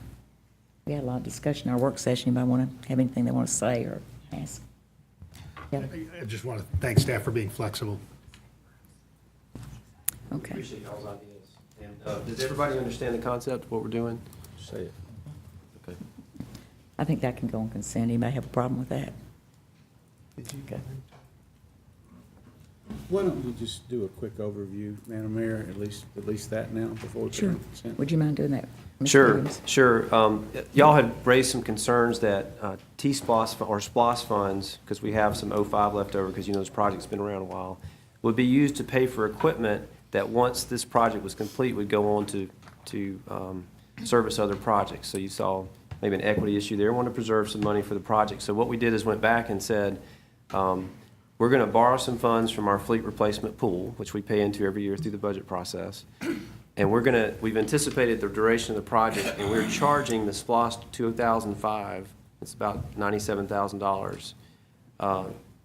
we had a lot of discussion in our work session. Anybody want to have anything they want to say or ask? Yeah. I just want to thank staff for being flexible. Okay. Appreciate y'all's ideas. And does everybody understand the concept of what we're doing? Say it. Okay. I think that can go on consent. Anybody have a problem with that? Okay. Why don't we just do a quick overview, Madam Mayor, at least that now before we put it on consent? Would you mind doing that, Mr. Sure, Williams? sure. Y'all had raised some concerns that T-SPLOST or SPLOST funds, because we have some 05 left over, because this project's been around a while, would be used to pay for equipment that once this project was complete would go on to service other projects. So you saw maybe an equity issue there. We want to preserve some money for the project. So what we did is went back and said, we're going to borrow some funds from our fleet replacement pool, which we pay into every year through the budget process. And we've anticipated the duration of the project, and we're charging the SPLOST 2005, it's about $97,000,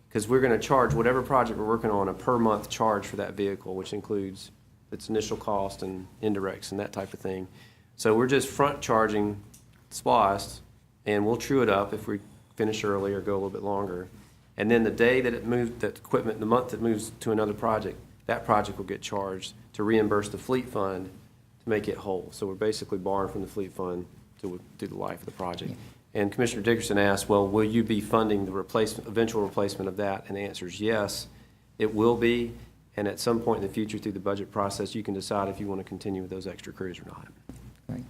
because we're going to charge whatever project we're working on a per month charge for that vehicle, which includes its initial cost and indirects and that type of thing. So we're just front charging SPLOST, and we'll true it up if we finish early or go a little bit longer. And then the day that it moved, that equipment, the month it moves to another project, that project will get charged to reimburse the fleet fund to make it whole. So we're basically borrowing from the fleet fund to do the life of the project. And Commissioner Dickerson asked, well, will you be funding the eventual replacement of that? And the answer is yes, it will be. And at some point in the future through the budget process, you can decide if you want to continue with those extra crews or not. Right.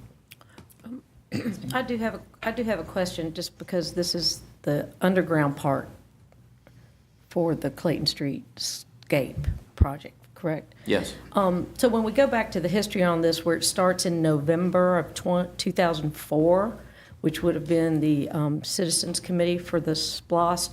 I do have a question, just because this is the underground part for the Clayton Street Scape project, correct? Yes. So when we go back to the history on this, where it starts in November of 2004, which would have been the Citizens Committee for the SPLOST,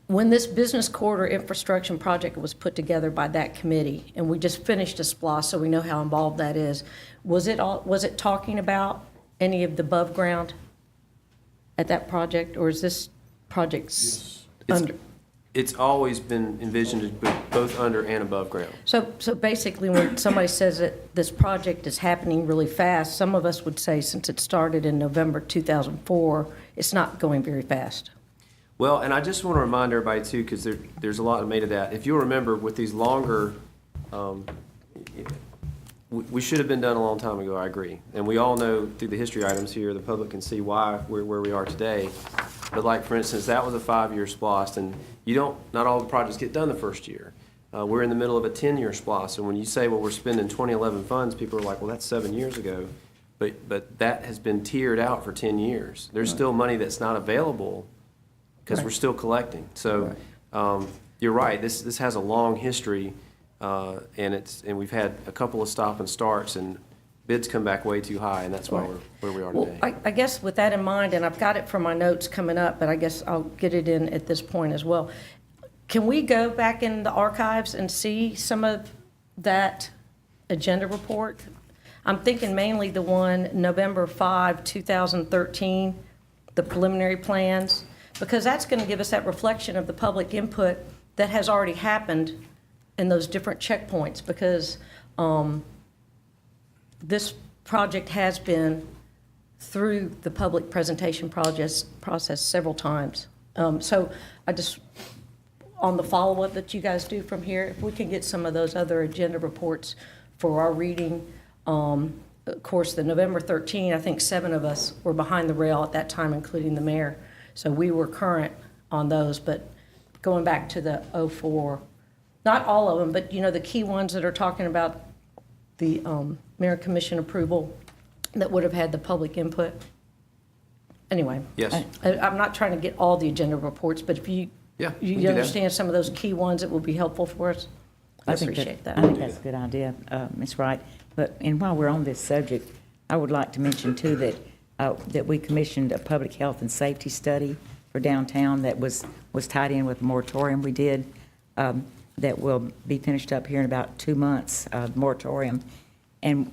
when this business corridor infrastructure project was put together by that committee, and we just finished a SPLOST, so we know how involved that is, was it talking about any of the above ground at that project, or is this project under? It's always been envisioned to be both under and above ground. So basically, when somebody says that this project is happening really fast, some of us would say since it started in November 2004, it's not going very fast. Well, and I just want to remind everybody too, because there's a lot made of that. If you'll remember, with these longer, we should have been done a long time ago, I agree. And we all know through the history items here, the public can see why we're where we are today. But like, for instance, that was a 5-year SPLOST, and not all the projects get done the first year. We're in the middle of a 10-year SPLOST, and when you say, well, we're spending 2011 funds, people are like, well, that's 7 years ago. But that has been tiered out for 10 years. There's still money that's not available because we're still collecting. So you're right, this has a long history, and we've had a couple of stop and starts, and bids come back way too high, and that's why we're where we are today. Well, I guess with that in mind, and I've got it from my notes coming up, but I guess I'll get it in at this point as well. Can we go back in the archives and see some of that agenda report? I'm thinking mainly the one November 5, 2013, the preliminary plans, because that's going to give us that reflection of the public input that has already happened in those different checkpoints, because this project has been through the public presentation process several times. So I just, on the follow-up that you guys do from here, if we can get some of those other agenda reports for our reading. Of course, the November 13, I think 7 of us were behind the rail at that time, including the mayor. So we were current on those, but going back to the 04, not all of them, but the key ones that are talking about the mayor commission approval that would have had the public input. Anyway. Yes. I'm not trying to get all the agenda reports, but if you understand some of those key ones, it will be helpful for us. I appreciate that. I think that's a good idea, Ms. Wright. And while we're on this subject, I would like to mention too that we commissioned a public health and safety study for downtown that was tied in with the moratorium we did, that will be finished up here in about 2 months, moratorium. And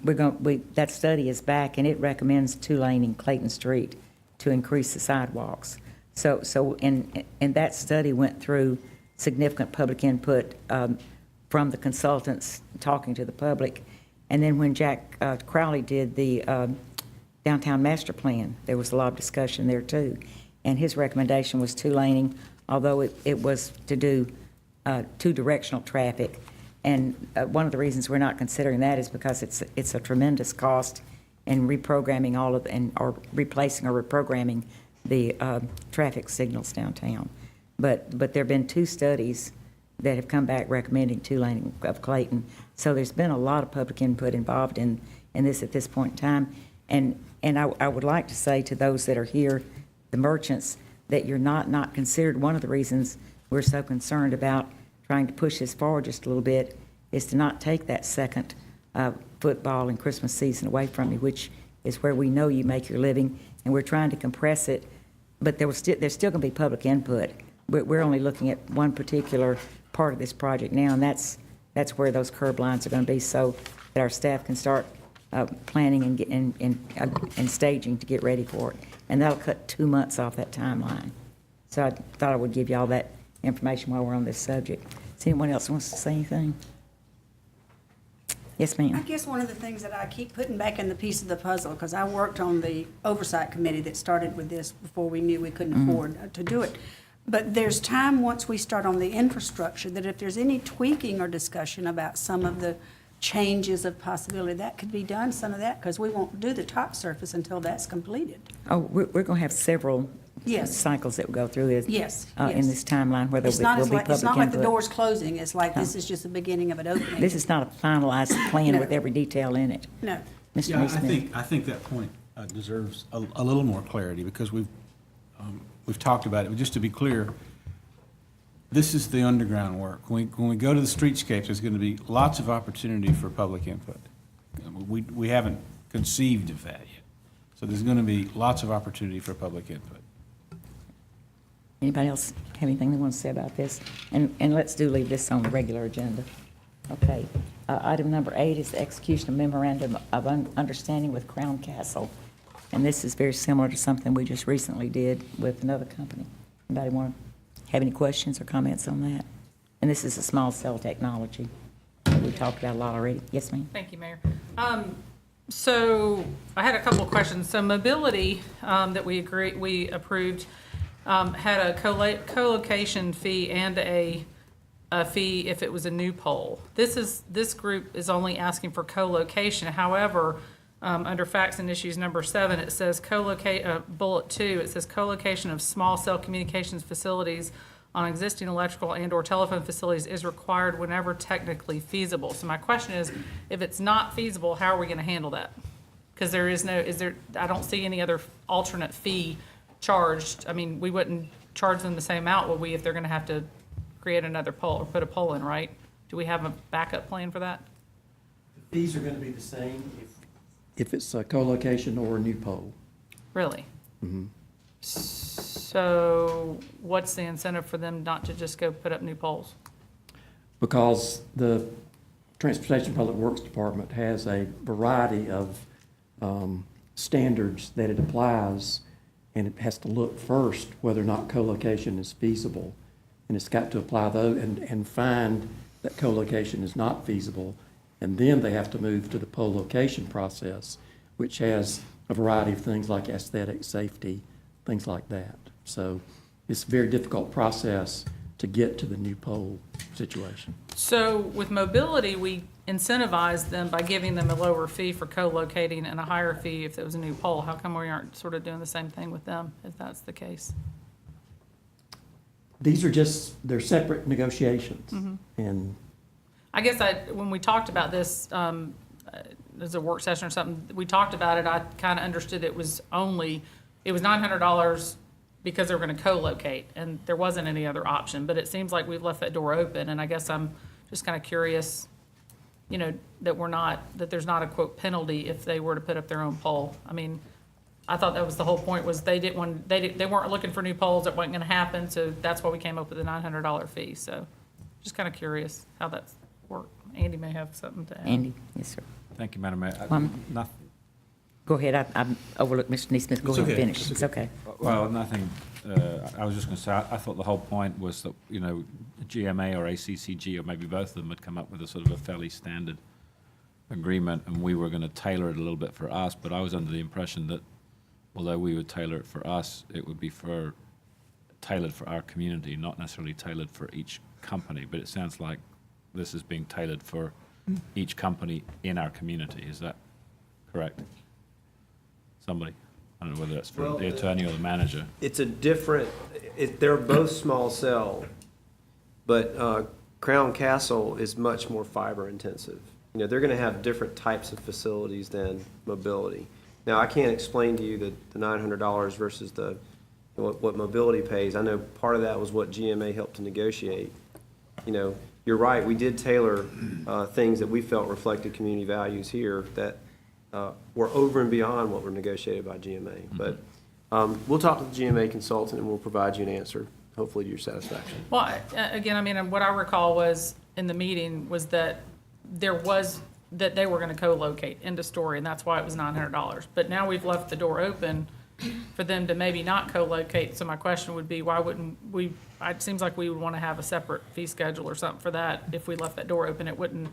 that study is back, and it recommends 2-laning Clayton Street to increase the sidewalks. And that study went through significant public input from the consultants talking to the public. And then when Jack Crowley did the downtown master plan, there was a lot of discussion there too. And his recommendation was 2-laning, although it was to do 2-directional traffic. And one of the reasons we're not considering that is because it's a tremendous cost in reprogramming or replacing or reprogramming the traffic signals downtown. But there have been 2 studies that have come back recommending 2-laning of Clayton. So there's been a lot of public input involved in this at this point in time. And I would like to say to those that are here, the merchants, that you're not considered. One of the reasons we're so concerned about trying to push this forward just a little bit is to not take that second football and Christmas season away from you, which is where we know you make your living, and we're trying to compress it. But there's still going to be public input. We're only looking at one particular part of this project now, and that's where those curb lines are going to be, so that our staff can start planning and staging to get ready for it. And that'll cut 2 months off that timeline. So I thought I would give you all that information while we're on this subject. Does anyone else wants to say anything? Yes, ma'am. I guess one of the things that I keep putting back in the piece of the puzzle, because I worked on the oversight committee that started with this before we knew we couldn't afford to do it. But there's time once we start on the infrastructure that if there's any tweaking or discussion about some of the changes of possibility, that could be done, some of that, because we won't do the top surface until that's completed. Oh, we're going to have several cycles that will go through in this timeline where there will be public input. It's not like the door's closing. It's like this is just the beginning of it opening. This is not a finalized plan with every detail in it. No. Mr. Neesmith. I think that point deserves a little more clarity, because we've talked about it. Just to be clear, this is the underground work. When we go to the streetscapes, there's going to be lots of opportunity for public input. We haven't conceived of that yet. So there's going to be lots of opportunity for public input. Anybody else have anything they want to say about this? And let's leave this on the regular agenda. Okay. Item number 8 is the execution of memorandum of understanding with Crown Castle. And this is very similar to something we just recently did with another company. Anybody want to have any questions or comments on that? And this is a small cell technology that we talked about a lot already. Yes, ma'am? Thank you, Mayor. So I had a couple of questions. So mobility that we approved had a co-location fee and a fee if it was a new pole. This group is only asking for co-location. However, under facts and issues number 7, it says bullet 2, it says co-location of small cell communications facilities on existing electrical and or telephone facilities is required whenever technically feasible. So my question is, if it's not feasible, how are we going to handle that? Because I don't see any other alternate fee charged. I mean, we wouldn't charge them the same amount, would we, if they're going to have to create another pole or put a pole in, right? Do we have a backup plan for that? The fees are going to be the same if it's a co-location or a new pole. Really? Mhm. So what's the incentive for them not to just go put up new poles? Because the Transportation Public Works Department has a variety of standards that it applies, and it has to look first whether or not co-location is feasible. And it's got to apply those and find that co-location is not feasible. And then they have to move to the pole location process, which has a variety of things like aesthetic, safety, things like that. So it's a very difficult process to get to the new pole situation. So with mobility, we incentivize them by giving them a lower fee for co-locating and a higher fee if it was a new pole. How come we aren't sort of doing the same thing with them, if that's the case? These are they're separate negotiations. Mhm. And I guess when we talked about this, as a work session or something, we talked about it, I kind of understood it was $900 because they were going to co-locate, and there wasn't any other option. But it seems like we've left that door open, and I guess I'm just kind of curious, that there's not a quote penalty if they were to put up their own pole. I mean, I thought that was the whole point, was they weren't looking for new poles, it wasn't going to happen, so that's why we came up with the $900 fee. So just kind of curious how that's worked. Andy may have something to add. Andy? Yes, sir. Thank you, Madam Mayor. Nothing. Go ahead. I overlooked Mr. Neesmith. Go ahead and finish. It's okay. Well, nothing. I was just going to say, I thought the whole point was that, GMA or ACCG, or maybe both of them, had come up with a sort of a fairly standard agreement, and we were going to tailor it a little bit for us. But I was under the impression that although we would tailor it for us, it would be tailored for our community, not necessarily tailored for each company. But it sounds like this is being tailored for each company in our community. Is that correct? Somebody? I don't know whether that's for the attorney or the manager. It's they're both small cell, but Crown Castle is much more fiber intensive. They're going to have different types of facilities than mobility. Now, I can't explain to you the $900 versus what mobility pays. I know part of that was what GMA helped to negotiate. You're right, we did tailor things that we felt reflected community values here that were over and beyond what were negotiated by GMA. But we'll talk to the GMA consultant and we'll provide you an answer, hopefully to your satisfaction. Well, again, what I recall was in the meeting was that they were going to co-locate, end of story, and that's why it was $900. But now we've left the door open for them to maybe not co-locate. So my question would be, why wouldn't we? It seems like we would want to have a separate fee schedule or something for that. If we left that door open, it wouldn't.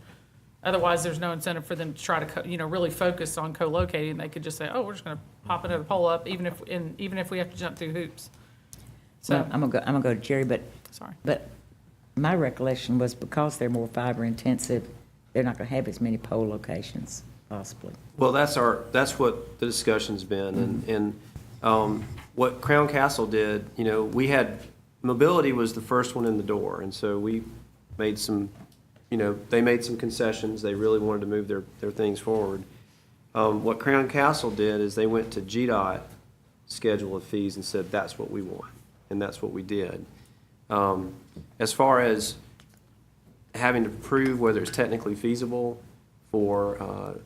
Otherwise, there's no incentive for them to try to, really focus on co-locating. They could just say, "Oh, we're just going to pop another pole up," even if we have to jump through hoops. So Well, I'm gonna go to Jerry, but sorry. But my recollection was because they're more fiber intensive, they're not going to have as many pole locations possibly. Well, that's what the discussion's been, and what Crown Castle did. We had mobility was the first one in the door, and so we made some. They made some concessions. They really wanted to move their things forward. What Crown Castle did is they went to GDOT schedule of fees and said, that's what we want. And that's what we did. As far as having to prove whether it's technically feasible for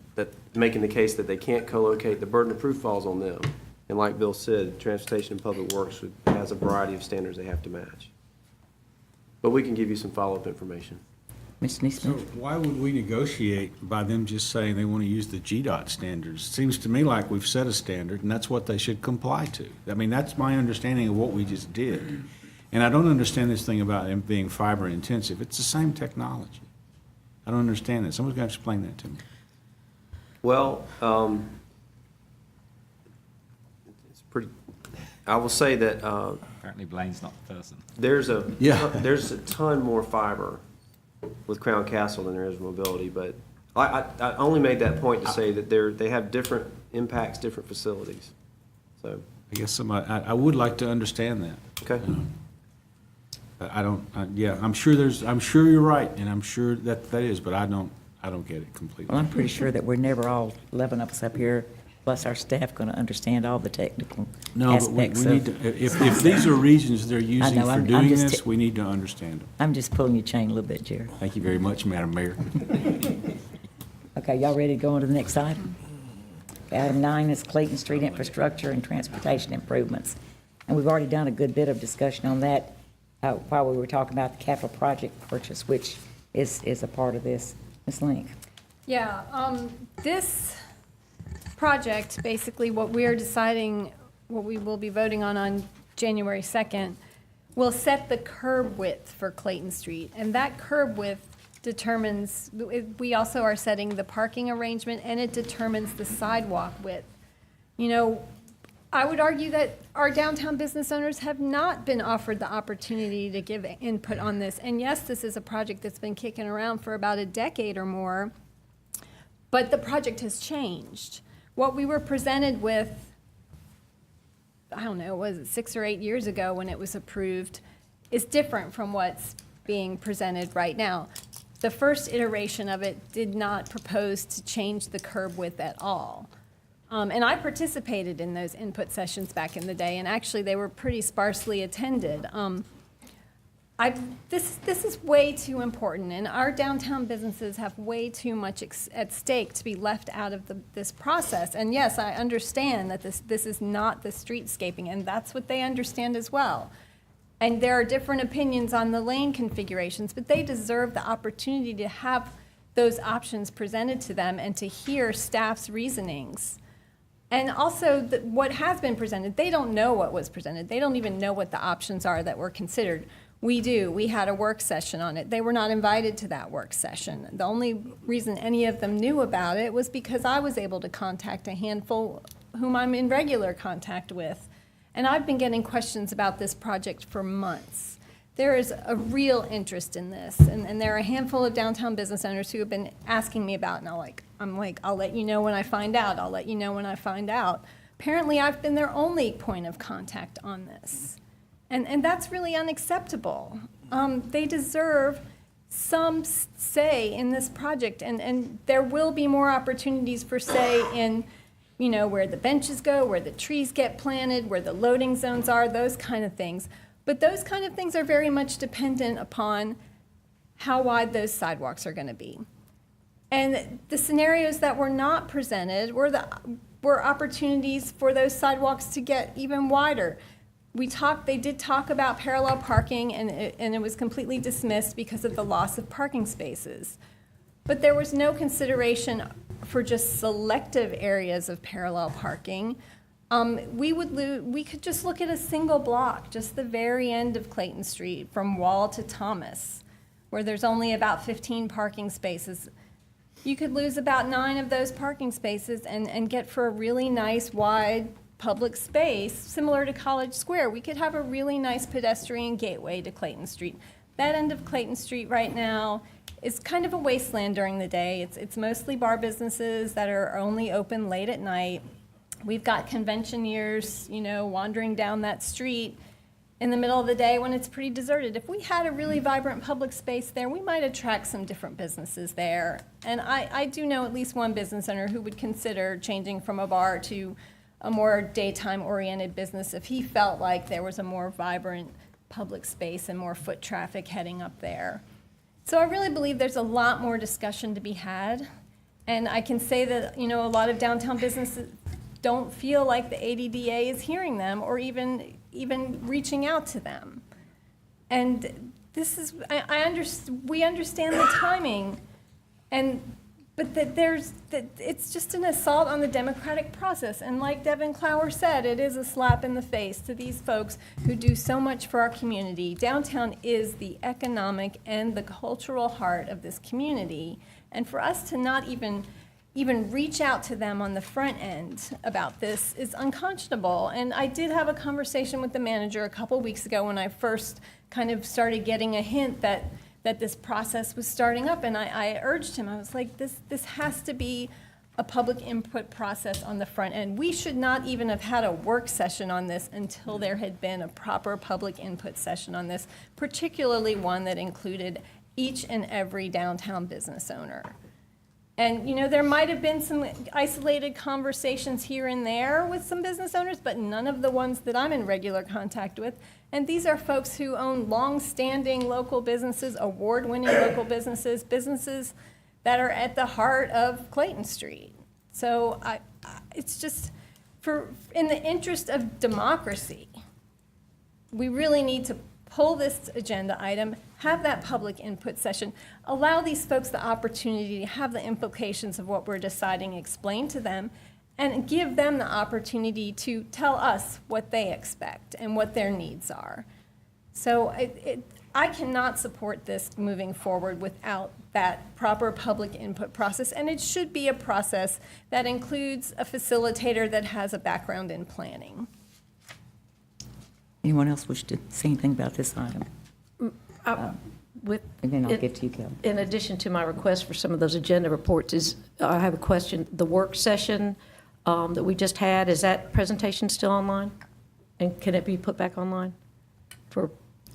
making the case that they can't co-locate, the burden of proof falls on them. And like Bill said, Transportation and Public Works has a variety of standards they have to match. But we can give you some follow-up information. Mr. So Neesmith? why would we negotiate by them just saying they want to use the GDOT standards? Seems to me like we've set a standard, and that's what they should comply to. I mean, that's my understanding of what we just did. And I don't understand this thing about them being fiber intensive. It's the same technology. I don't understand that. Someone's got to explain that to me. Well, it's pretty, I will say that Apparently Blaine's not the person. there's Yeah. there's a ton more fiber with Crown Castle than there is mobility, but I only made that point to say that they have different impacts, different facilities. So, I guess I would like to understand that. okay. I'm sure you're right, and I'm sure that is, but I don't get it completely. Well, I'm pretty sure that we're never all 11 of us up here, plus our staff, going to understand all the technical No, but aspects we need of. to, if these are regions they're using know, for I'm doing just this, we need to understand them. I'm just pulling your chain a little bit, Jerry. Thank you very much, Madam Mayor. Okay, y'all ready to go on to the next item? Item 9 is Clayton Street infrastructure and transportation improvements. And we've already done a good bit of discussion on that while we were talking about the capital project purchase, which is a part of this. Ms. Link? Yeah, this project, basically what we're deciding, what we will be voting on January 2nd, will set the curb width for Clayton Street. And that curb width determines, we also are setting the parking arrangement, and it determines the sidewalk width. You know, I would argue that our downtown business owners have not been offered the opportunity to give input on this. And yes, this is a project that's been kicking around for about a decade or more, but the project has changed. What we were presented with, I don't know, was it 6 or 8 years ago when it was approved, is different from what's being presented right now. The first iteration of it did not propose to change the curb width at all. And I participated in those input sessions back in the day, and actually they were pretty sparsely attended. This is way too important, and our downtown businesses have way too much at stake to be left out of this process. And yes, I understand that this is not the streetscaping, and that's what they understand as well. And there are different opinions on the lane configurations, but they deserve the opportunity to have those options presented to them and to hear staff's reasonings. And also, what has been presented, they don't know what was presented. They don't even know what the options are that were considered. We do. We had a work session on it. They were not invited to that work session. The only reason any of them knew about it was because I was able to contact a handful whom I'm in regular contact with. And I've been getting questions about this project for months. There is a real interest in this, and there are a handful of downtown business owners who have been asking me about it, and I'm like, I'll let you know when I find out. I'll let you know when I find out. Apparently, I've been their only point of contact on this, and that's really unacceptable. They deserve some say in this project, and there will be more opportunities for say in, you know, where the benches go, where the trees get planted, where the loading zones are, those kind of things. But those kind of things are very much dependent upon how wide those sidewalks are going to be. And the scenarios that were not presented were opportunities for those sidewalks to get even wider. They did talk about parallel parking, and it was completely dismissed because of the loss of parking spaces. But there was no consideration for just selective areas of parallel parking. We could just look at a single block, just the very end of Clayton Street from Wall to Thomas, where there's only about 15 parking spaces. You could lose about 9 of those parking spaces and get for a really nice wide public space, similar to College Square. We could have a really nice pedestrian gateway to Clayton Street. That end of Clayton Street right now is kind of a wasteland during the day. It's mostly bar businesses that are only open late at night. We've got conventioneers, you know, wandering down that street in the middle of the day when it's pretty deserted. If we had a really vibrant public space there, we might attract some different businesses there. And I do know at least one business owner who would consider changing from a bar to a more daytime-oriented business if he felt like there was a more vibrant public space and more foot traffic heading up there. So I really believe there's a lot more discussion to be had. And I can say that, you know, a lot of downtown businesses don't feel like the ADDA is hearing them or even reaching out to them. And this is, we understand the timing, but that it's just an assault on the democratic process. And like Devin Clower said, it is a slap in the face to these folks who do so much for our community. Downtown is the economic and the cultural heart of this community. And for us to not even reach out to them on the front end about this is unconscionable. And I did have a conversation with the manager a couple weeks ago when I first kind of started getting a hint that this process was starting up, and I urged him, I was like, this has to be a public input process on the front end. We should not even have had a work session on this until there had been a proper public input session on this, particularly one that included each and every downtown business owner. And, you know, there might have been some isolated conversations here and there with some business owners, but none of the ones that I'm in regular contact with. And these are folks who own long-standing local businesses, award-winning local businesses, businesses that are at the heart of Clayton Street. So it's just, in the interest of democracy, we really need to pull this agenda item, have that public input session, allow these folks the opportunity to have the implications of what we're deciding explained to them, and give them the opportunity to tell us what they expect and what their needs are. So I cannot support this moving forward without that proper public input process, and it should be a process that includes a facilitator that has a background in planning. Anyone else wish to say anything about this item? And then I'll get to you, Kelly. In addition to my request for some of those agenda reports, I have a question. The work session that we just had, is that presentation still online? And can it be put back online for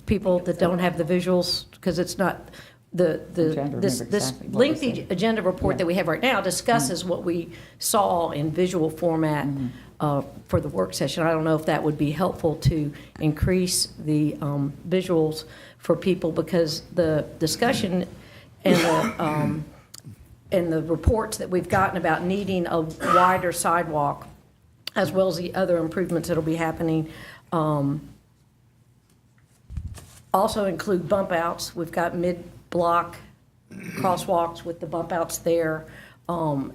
people that don't have the visuals? Because it's not, this lengthy agenda report that we have right now discusses what we saw in visual format for the work session. I don't know if that would be helpful to increase the visuals for people, because the discussion and the reports that we've gotten about needing a wider sidewalk, as well as the other improvements that'll be happening, also include bump outs. We've got mid-block crosswalks with the bump outs there,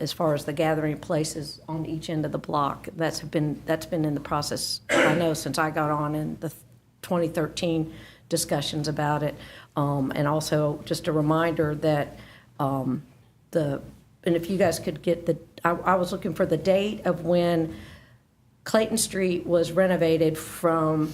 as far as the gathering places on each end of the block. That's been in the process, I know, since I got on in the 2013 discussions about it. And also just a reminder that and if you guys could get I was looking for the date of when Clayton Street was renovated from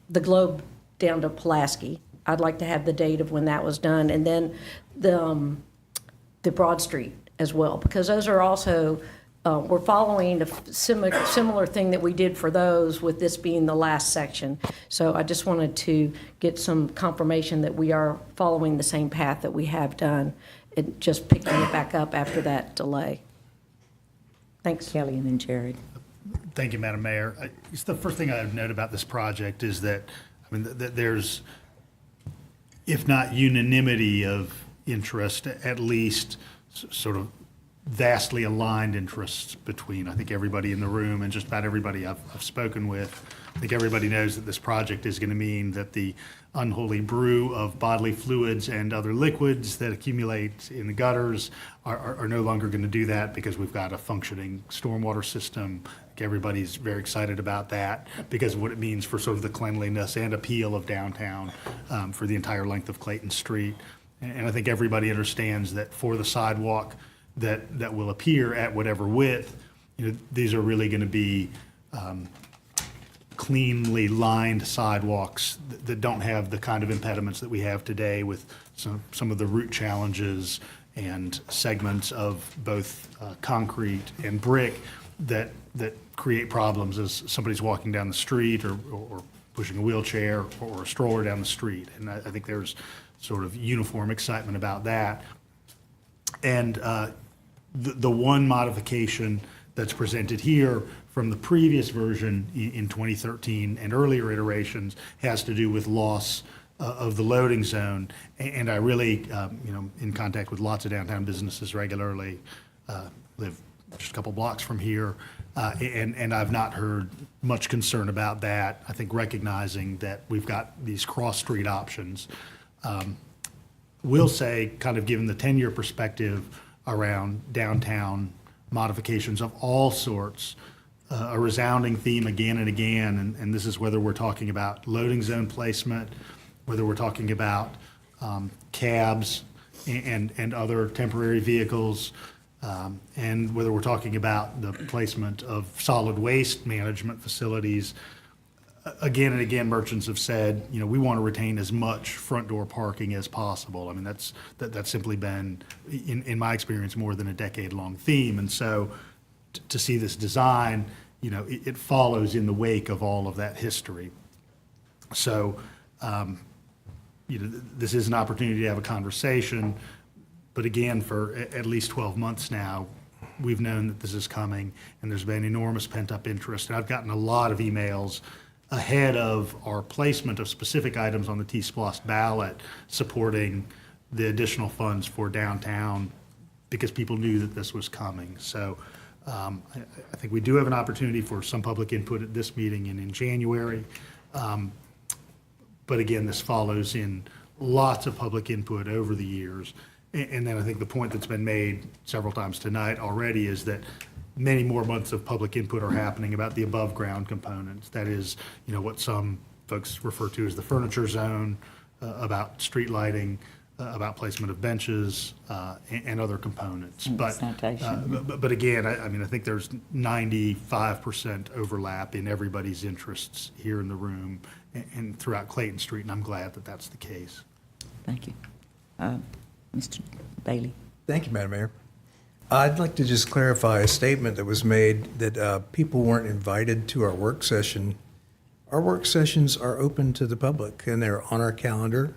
the Globe down to Pulaski. I'd like to have the date of when that was done, and then the Broad Street as well, because those are also, we're following a similar thing that we did for those, with this being the last section. So I just wanted to get some confirmation that we are following the same path that we have done, and just picking it back up after that delay. Thanks. Kelly, and then Jared. Thank you, Madam Mayor. It's the first thing I would note about this project is that, I mean, that there's, if not unanimity of interest, at least sort of vastly aligned interests between, I think, everybody in the room and just about everybody I've spoken with. I think everybody knows that this project is going to mean that the unholy brew of bodily fluids and other liquids that accumulate in the gutters are no longer going to do that, because we've got a functioning stormwater system. I think everybody's very excited about that because of what it means for sort of the cleanliness and appeal of downtown for the entire length of Clayton Street. And I think everybody understands that for the sidewalk that will appear at whatever width, you know, these are really going to be cleanly lined sidewalks that don't have the kind of impediments that we have today with some of the route challenges and segments of both concrete and brick that create problems as somebody's walking down the street or pushing a wheelchair or a stroller down the street. And I think there's sort of uniform excitement about that. And the one modification that's presented here from the previous version in 2013 and earlier iterations has to do with loss of the loading zone. And I really, in contact with lots of downtown businesses regularly, live just a couple blocks from here, and I've not heard much concern about that. I think recognizing that we've got these cross-street options. We'll say, kind of given the 10-year perspective around downtown modifications of all sorts, a resounding theme again and again, and this is whether we're talking about loading zone placement, whether we're talking about cabs and other temporary vehicles, and whether we're talking about the placement of solid waste management facilities. Again and again, merchants have said, we want to retain as much front door parking as possible. I mean, that's simply been, in my experience, more than a decade-long theme. And so to see this design, it follows in the wake of all of that history. So, this is an opportunity to have a conversation. But again, for at least 12 months now, we've known that this is coming, and there's been enormous pent-up interest. And I've gotten a lot of emails ahead of our placement of specific items on the TSPLOST ballot supporting the additional funds for downtown because people knew that this was coming. So I think we do have an opportunity for some public input at this meeting and in January. But again, this follows in lots of public input over the years. And then I think the point that's been made several times tonight already is that many more months of public input are happening about the above ground components. That is, what some folks refer to as the furniture zone, about street lighting, about placement of benches, and other components. But again, I think there's 95% overlap in everybody's interests here in the room and throughout Clayton Street, and I'm glad that that's the case. Thank you. Mr. Bailey. Thank you, Madam Mayor. I'd like to just clarify a statement that was made that people weren't invited to our work session. Our work sessions are open to the public, and they're on our calendar.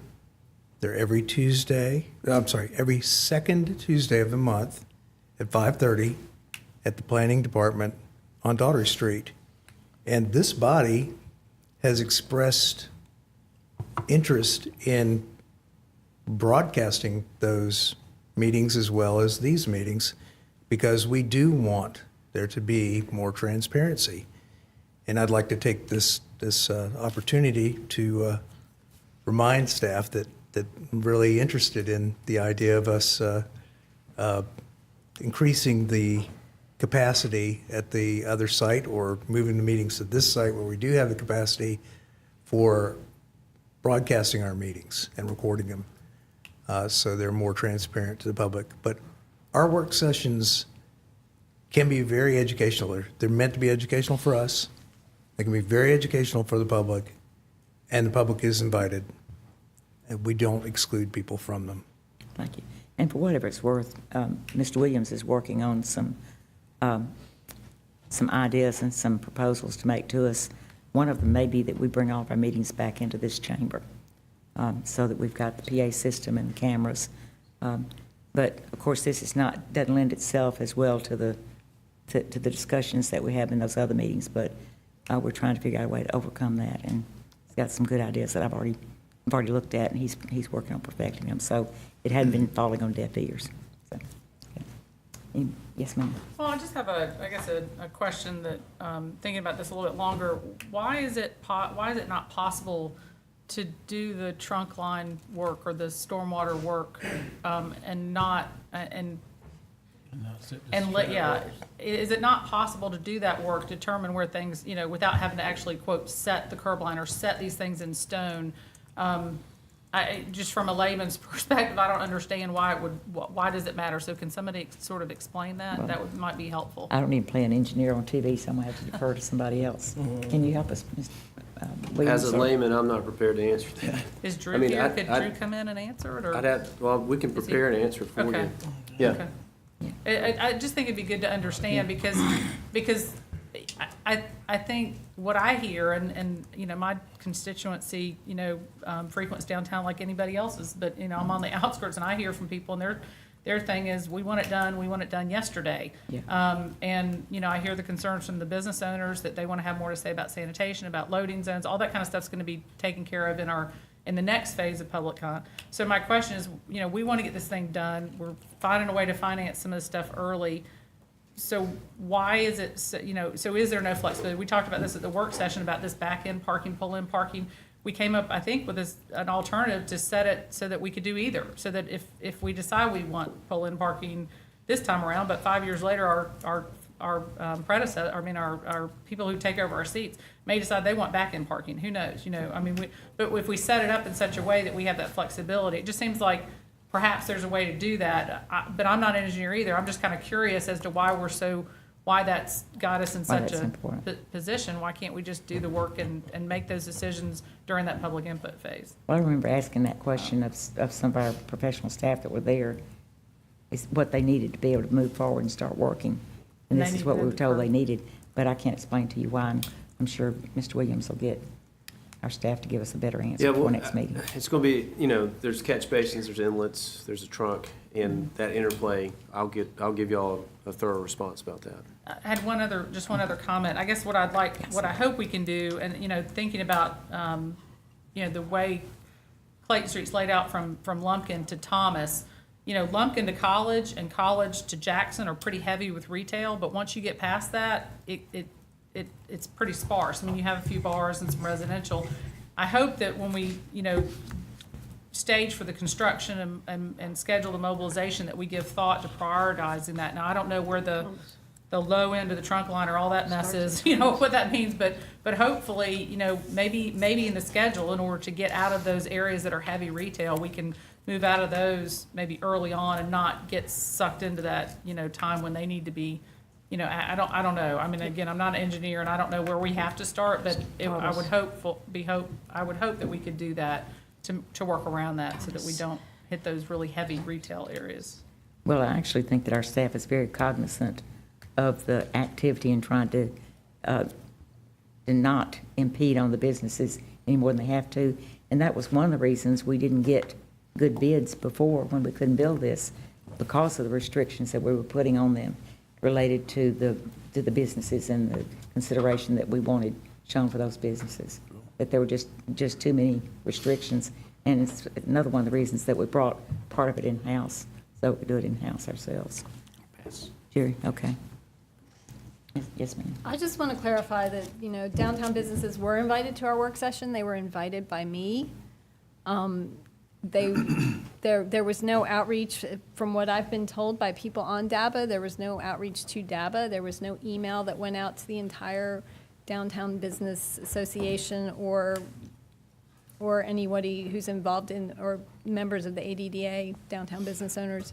They're every second Tuesday of the month at 5:30 at the Planning Department on Daughtry Street. And this body has expressed interest in broadcasting those meetings as well as these meetings because we do want there to be more transparency. And I'd like to take this opportunity to remind staff that I'm really interested in the idea of us increasing the capacity at the other site or moving the meetings to this site where we do have the capacity for broadcasting our meetings and recording them so they're more transparent to the public. But our work sessions can be very educational. They're meant to be educational for us. They can be very educational for the public, and the public is invited, and we don't exclude people from them. Thank you. And for whatever it's worth, Mr. Williams is working on some ideas and some proposals to make to us. One of them may be that we bring all of our meetings back into this chamber so that we've got the PA system and the cameras. But of course, this is doesn't lend itself as well to the discussions that we have in those other meetings. But we're trying to figure out a way to overcome that, and he's got some good ideas that I've already looked at, and he's working on perfecting them. So it hadn't been falling on deaf ears. So, okay. Yes, ma'am. Well, I just have a question that, thinking about this a little bit longer, why is it not possible to do the trunk line work or the stormwater work is it not possible to do that work, determine where things, without having to actually, quote, set the curb line or set these things in stone? Just from a layman's perspective, I don't understand why does it matter? So can somebody sort of explain that? Well, might be helpful. I don't even play an engineer on TV, so I'm going to have to defer to somebody else. Can you help us, Mr. Williams? As a layman, I'm not prepared to answer that. Is Drew here? Could Drew come in and answer it? Or? We can prepare an answer for you. Yeah. Okay. I just think it'd be good to understand because I think what I hear and my constituency frequents downtown like anybody else's, but I'm on the outskirts and I hear from people and their thing is, we want it done yesterday. Yeah. And, you know, I hear the concerns from the business owners that they want to have more to say about sanitation, about loading zones, all that kind of stuff's going to be taken care of in the next phase of public comment. So my question is, you know, we want to get this thing done. We're finding a way to finance some of this stuff early. So why is it, so is there no flexibility? We talked about this at the work session, about this back-end parking, pull-in parking. We came up, I think, with an alternative to set it so that we could do either. So that if we decide we want pull-in parking this time around, but 5 years later, our predecessor, our people who take over our seats may decide they want back-end parking. Who knows? You know, I mean, but if we set it up in such a way that we have that flexibility, it just seems like perhaps there's a way to do that. But I'm not an engineer either. I'm just kind of curious as to why that's got us in such a position. Why can't we just do the work and make those decisions during that public input phase? Well, I remember asking that question of some of our professional staff that were there, is what they needed to be able to move forward and start working. And this is what we were told they needed, but I can't explain to you why. And I'm sure Mr. Williams will get our staff to give us a better answer for next meeting. It's going to be, you know, there's catch basins, there's inlets, there's a trunk, and that interplay, I'll give y'all a thorough response about that. I had one other comment. I guess what I hope we can do, and, you know, thinking about, you know, the way Clayton Street's laid out from Lumpkin to Thomas, you know, Lumpkin to College and College to Jackson are pretty heavy with retail, but once you get past that, it's pretty sparse. I mean, you have a few bars and some residential. I hope that when we, you know, stage for the construction and schedule the mobilization, that we give thought to prioritizing that. Now, I don't know where the low end of the trunk line or all that mess is, you know, what that means, but hopefully, you know, maybe in the schedule, in order to get out of those areas that are heavy retail, we can move out of those maybe early on and not get sucked into that, you know, time when they need to be, you know, I don't know. I mean, again, I'm not an engineer and I don't know where we have to start, but I would hope that we could do that to work around that so that we don't hit those really heavy retail areas. Well, I actually think that our staff is very cognizant of the activity and trying to not impede on the businesses any more than they have to. And that was one of the reasons we didn't get good bids before when we couldn't build this, because of the restrictions that we were putting on them related to the businesses and the consideration that we wanted shown for those businesses. That there were just too many restrictions. And it's another one of the reasons that we brought part of it in-house, so we could do it in-house ourselves. Jerry, okay. Yes, ma'am. I just want to clarify that, you know, downtown businesses were invited to our work session. They were invited by me. There was no outreach, from what I've been told by people on DABA. There was no outreach to DABA. There was no email that went out to the entire Downtown Business Association or anybody who's involved in, or members of the ADDA, Downtown Business Owners.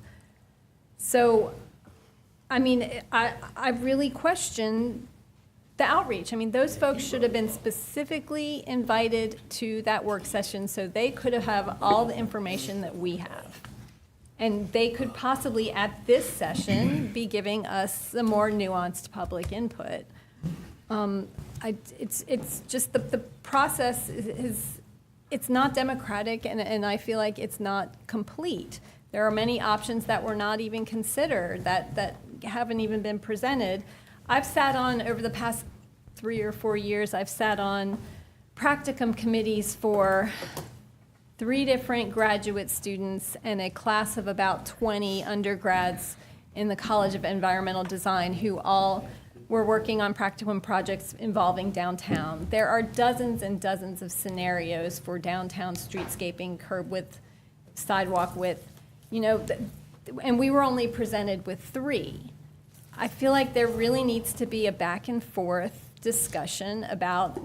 So, I mean, I really question the outreach. I mean, those folks should have been specifically invited to that work session so they could have all the information that we have. And they could possibly, at this session, be giving us a more nuanced public input. It's just the process is it's not democratic, and I feel like it's not complete. There are many options that were not even considered, that haven't even been presented. I've sat on, over the past 3 or 4 years, I've sat on practicum committees for 3 different graduate students and a class of about 20 undergrads in the College of Environmental Design who all were working on practicum projects involving downtown. There are dozens and dozens of scenarios for downtown streetscaping, curb width, sidewalk width, you know, and we were only presented with 3. I feel like there really needs to be a back and forth discussion about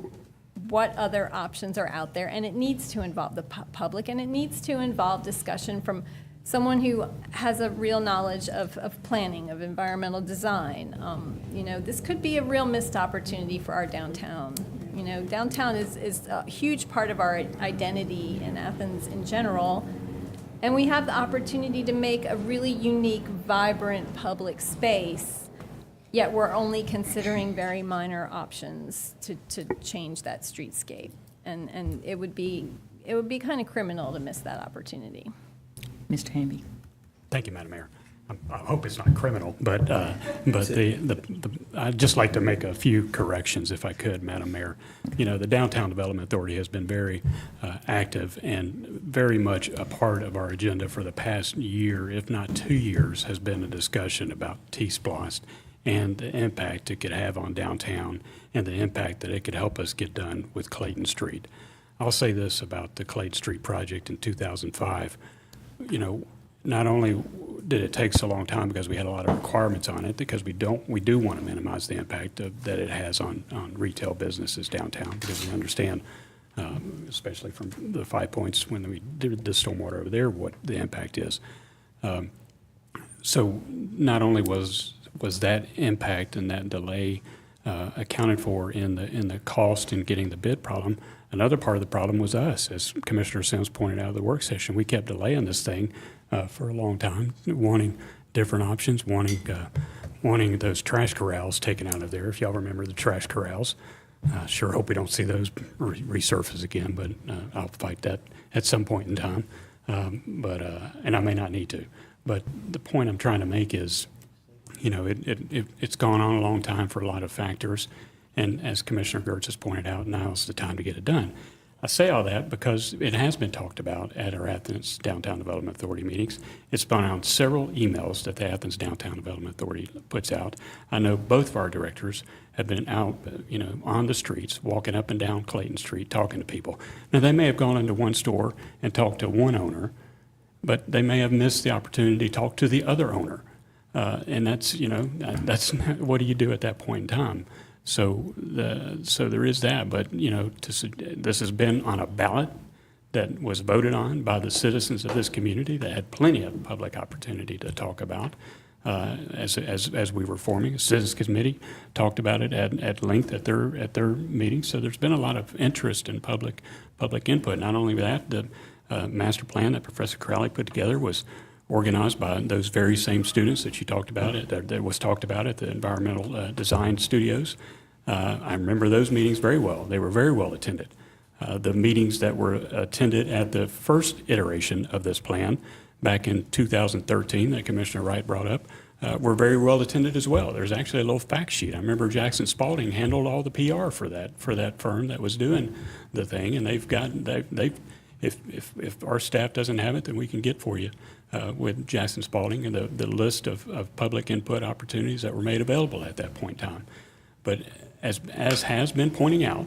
what other options are out there, and it needs to involve the public, and it needs to involve discussion from someone who has a real knowledge of planning, of environmental design. You know, this could be a real missed opportunity for our downtown. You know, downtown is a huge part of our identity in Athens in general, and we have the opportunity to make a really unique, vibrant public space, yet we're only considering very minor options to change that streetscape. And it would be kind of criminal to miss that opportunity. Mr. Hamby. Thank you, Madam Mayor. I hope it's not criminal, but I'd just like to make a few corrections if I could, Madam Mayor. You know, the Downtown Development Authority has been very active and very much a part of our agenda for the past year, if not 2 years, has been a discussion about TSPLOST and the impact it could have on downtown and the impact that it could help us get done with Clayton Street. I'll say this about the Clayton Street project in 2005. You know, not only did it take so long time because we had a lot of requirements on it, because we do want to minimize the impact that it has on retail businesses downtown, because we understand, especially from the 5 points when we did the stormwater over there, what the impact is. So not only was that impact and that delay accounted for in the cost in getting the bid problem, another part of the problem was us. As Commissioner Sims pointed out at the work session, we kept delaying this thing for a long time, wanting different options, wanting those trash corrals taken out of there. If y'all remember the trash corrals, sure hope we don't see those resurface again, but I'll fight that at some point in time. And I may not need to. But the point I'm trying to make is, you know, it's gone on a long time for a lot of factors. And as Commissioner Gertz has pointed out, now's the time to get it done. I say all that because it has been talked about at our Athens Downtown Development Authority meetings. It's been on several emails that the Athens Downtown Development Authority puts out. I know both of our directors have been out, you know, on the streets, walking up and down Clayton Street, talking to people. Now, they may have gone into one store and talked to one owner, but they may have missed the opportunity to talk to the other owner. And that's, you know, that's what do you do at that point in time? So there is that, but, you know, this has been on a ballot that was voted on by the citizens of this community that had plenty of public opportunity to talk about. As we were forming, a citizens committee talked about it at length at their meetings. So there's been a lot of interest in public input. Not only that, the master plan that Professor Crowley put together was organized by those very same students that you talked about, that was talked about at the environmental design studios. I remember those meetings very well. They were very well attended. The meetings that were attended at the first iteration of this plan back in 2013 that Commissioner Wright brought up were very well attended as well. There's actually a little fact sheet. I remember Jackson Spalding handled all the PR for that firm that was doing the thing, and if our staff doesn't have it, then we can get for you with Jackson Spalding and the list of public input opportunities that were made available at that point in time. But as has been pointing out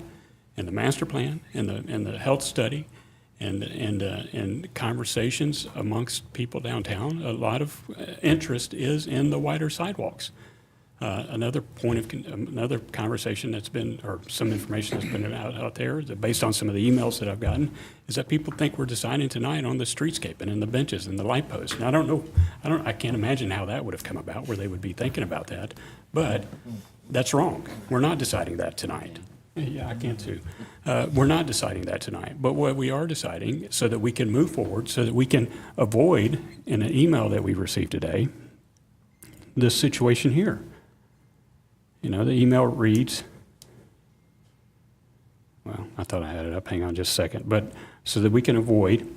in the master plan and the health study and conversations amongst people downtown, a lot of interest is in the wider sidewalks. Another conversation that's been, or some information that's been out there, that based on some of the emails that I've gotten, is that people think we're deciding tonight on the streetscape and in the benches and the light posts. And I can't imagine how that would have come about, where they would be thinking about that. But that's wrong. We're not deciding that tonight. Yeah, I can too. We're not deciding that tonight. But what we are deciding, so that we can move forward, so that we can avoid, in an email that we received today, this situation here. You know, the email reads, well, I thought I had it up. Hang on just a second. But so that we can avoid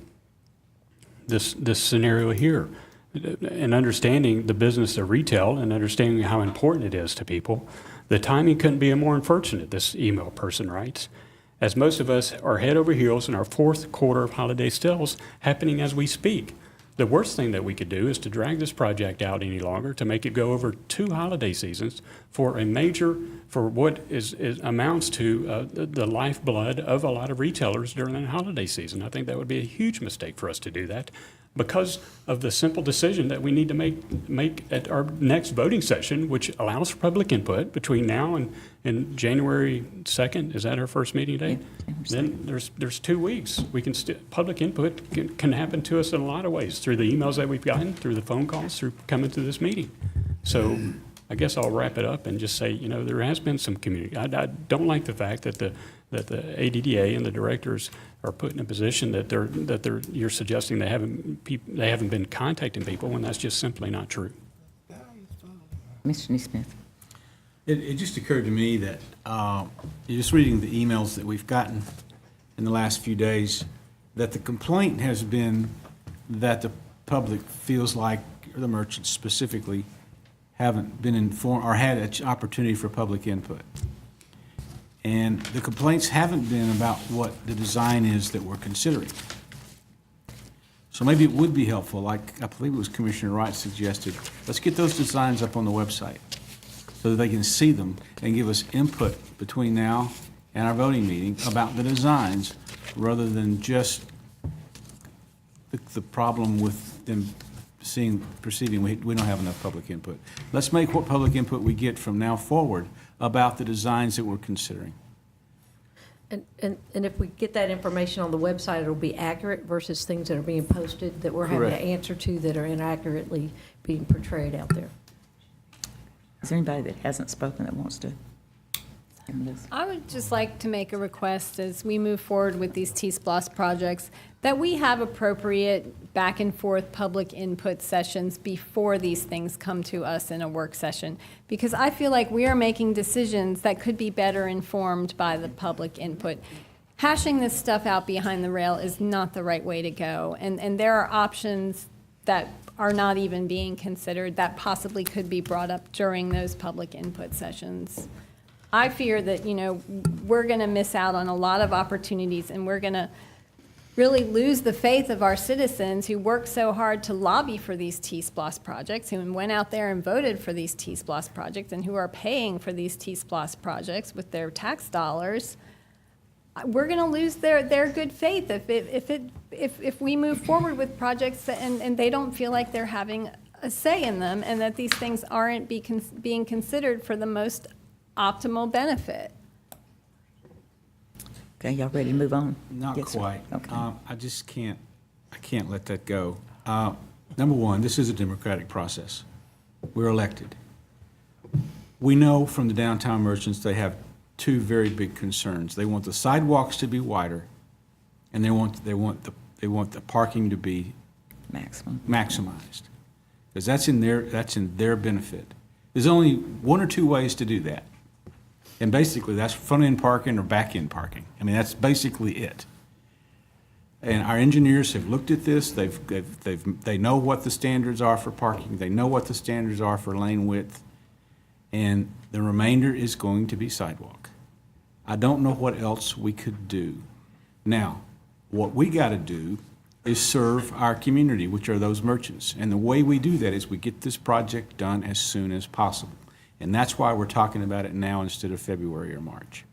this scenario here, and understanding the business of retail and understanding how important it is to people, the timing couldn't be more unfortunate, this email person writes, as most of us are head over heels in our fourth quarter of holiday sales happening as we speak. The worst thing that we could do is to drag this project out any longer, to make it go over 2 holiday seasons for what amounts to the lifeblood of a lot of retailers during the holiday season. I think that would be a huge mistake for us to do that, because of the simple decision that we need to make at our next voting session, which allows for public input between now and January 2nd. Is that our first meeting date? Then there's 2 weeks. We can public input can happen to us in a lot of ways, through the emails that we've gotten, through the phone calls, through coming to this meeting. So I guess I'll wrap it up and just say, you know, there has been some community. I don't like the fact that the ADDA and the directors are put in a position that you're suggesting they haven't been contacting people, when that's just simply not true. Mr. Neesmith. It just occurred to me that just reading the emails that we've gotten in the last few days, that the complaint has been that the public feels like the merchants specifically haven't been informed or had an opportunity for public input. And the complaints haven't been about what the design is that we're considering. So maybe it would be helpful, like I believe it was Commissioner Wright suggested, let's get those designs up on the website so that they can see them and give us input between now and our voting meeting about the designs, rather than just the problem with them perceiving we don't have enough public input. Let's make what public input we get from now forward about the designs that we're considering. And if we get that information on the website, it'll be accurate versus things that are being posted that we're having to Correct. answer to that are inaccurately being portrayed out there. Is there anybody that hasn't spoken that wants to? I would just like to make a request as we move forward with these TSPLOST projects that we have appropriate back and forth public input sessions before these things come to us in a work session. Because I feel like we are making decisions that could be better informed by the public input. Hashing this stuff out behind the rail is not the right way to go. And there are options that are not even being considered that possibly could be brought up during those public input sessions. I fear that, we're going to miss out on a lot of opportunities, and we're going to really lose the faith of our citizens who worked so hard to lobby for these TSPLOST projects, who went out there and voted for these TSPLOST projects, and who are paying for these TSPLOST projects with their tax dollars. We're going to lose their good faith if we move forward with projects and they don't feel like they're having a say in them, and that these things aren't being considered for the most optimal benefit. Okay, y'all ready to move on? Not Yes, sir. quite. Okay. I can't let that go. Number one, this is a democratic process. We're elected. We know from the downtown merchants they have two very big concerns. They want the sidewalks to be wider, and they want the parking to be maximized. Because that's in their benefit. There's only one or two ways to do that. And basically, that's front-end parking or back-end parking. I mean, that's basically it. And our engineers have looked at this. They know what the standards are for parking. They know what the standards are for lane width. And the remainder is going to be sidewalk. I don't know what else we could do. Now, what we got to do is serve our community, which are those merchants. And the way we do that is we get this project done as soon as possible. And that's why we're talking about it now instead of February or March.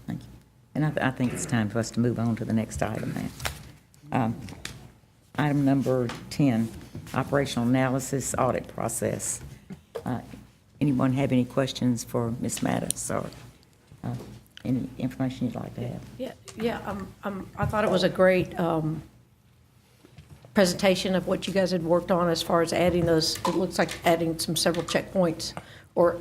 Thank you. And I think it's time for us to move on to the next item now. Item number 10, operational analysis audit process. Anyone have any questions for Ms. Mattis or any information you'd like to have? I thought it was a great presentation of what you guys had worked on as far as adding those, it looks like adding several checkpoints, or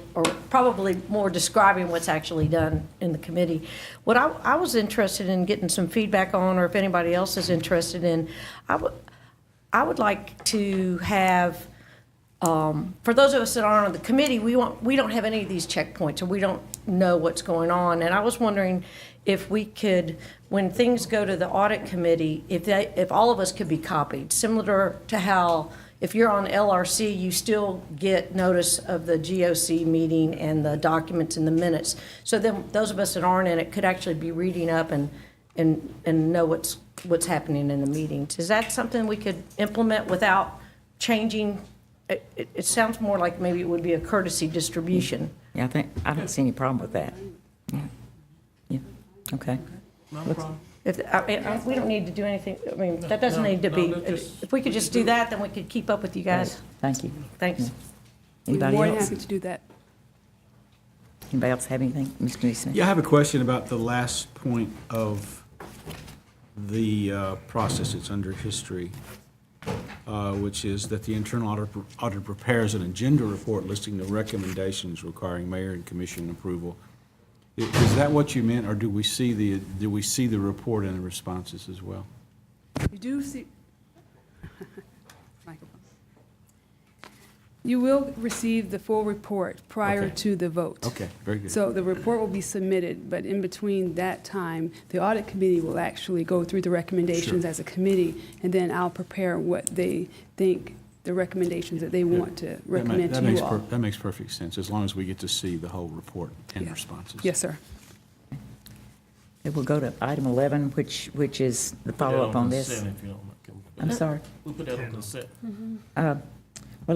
probably more describing what's actually done in the committee. What I was interested in getting some feedback on, or if anybody else is interested in, I would like to have, for those of us that aren't on the committee, we don't have any of these checkpoints, or we don't know what's going on. And I was wondering if we could, when things go to the audit committee, if all of us could be copied, similar to how if you're on LRC, you still get notice of the GOC meeting and the documents and the minutes. So then those of us that aren't in it could actually be reading up and know what's happening in the meetings. Is that something we could implement without changing? It sounds more like maybe it would be a courtesy distribution. Yeah, I don't see any problem with that. Yeah. Okay. No problem. We don't need to do anything, I mean, that doesn't need to be, if we could just do that, then we could keep up with you guys. Thank you. Thanks. Anybody We're more else? happy to do that. Anybody else have anything? Mr. Newsom? Yeah, I have a question about the last point of the process that's under history, which is that the internal auditor prepares an agenda report listing the recommendations requiring mayor and commission approval. Is that what you meant, or do we see the report and the responses as well? You do see, you will receive the full report prior Okay. to the vote. Okay, very good. So the report will be submitted, but in between that time, the audit committee will actually go through the recommendations Sure. as a committee, and then I'll prepare what they think the recommendations that they want to recommend to you all. That makes perfect sense, as long as we get to see the whole report and Yeah. responses. Yes, sir. Okay, we'll go to item 11, which is the follow-up on this. I'm sorry. We put that on consent. Well,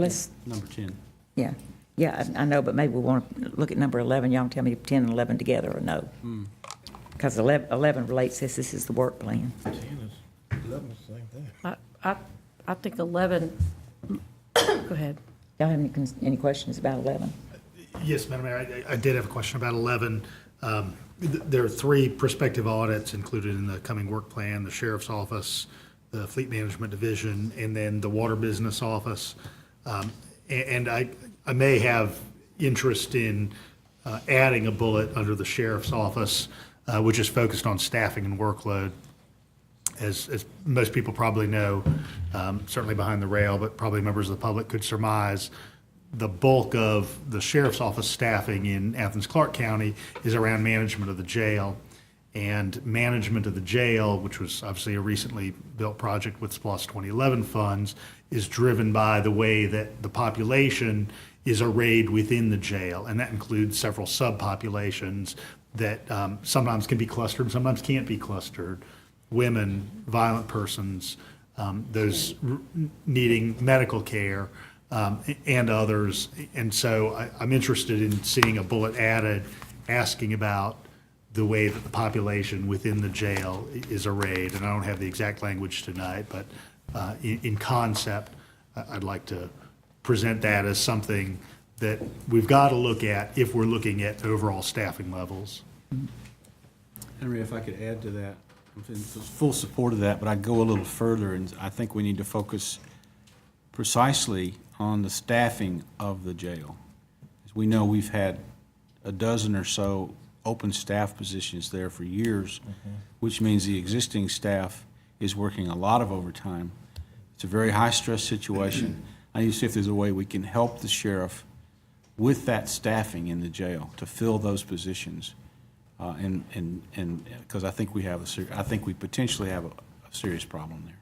let's, Number 10. yeah, I know, but maybe we want to look at number 11. Y'all can tell me if 10 and 11 together or no. Because 11 relates, this is the work plan. 10 is 11 is the same thing. I think 11, go ahead. Y'all have any questions about 11? Yes, Madam Mayor, I did have a question about 11. There are 3 prospective audits included in the coming work plan: the Sheriff's Office, the Fleet Management Division, and then the Water Business Office. And I may have interest in adding a bullet under the Sheriff's Office, which is focused on staffing and workload. As most people probably know, certainly behind the rail, but probably members of the public could surmise, the bulk of the Sheriff's Office staffing in Athens-Clarke County is around management of the jail. And management of the jail, which was obviously a recently built project with SPLOST 2011 funds, is driven by the way that the population is arrayed within the jail. And that includes several subpopulations that sometimes can be clustered, sometimes can't be clustered. Women, violent persons, those needing medical care, and others. And so I'm interested in seeing a bullet added asking about the way that the population within the jail is arrayed. And I don't have the exact language tonight, but in concept, I'd like to present that as something that we've got to look at if we're looking at overall staffing levels. Henry, if I could add to that, I'm in full support of that, but I'd go a little further, and I think we need to focus precisely on the staffing of the jail. As we know, we've had a dozen or so open staff positions there for years, which means the existing staff is working a lot of overtime. It's a very high-stress situation. I need to see if there's a way we can help the sheriff with that staffing in the jail to fill those positions. And because I think we potentially have a serious problem there.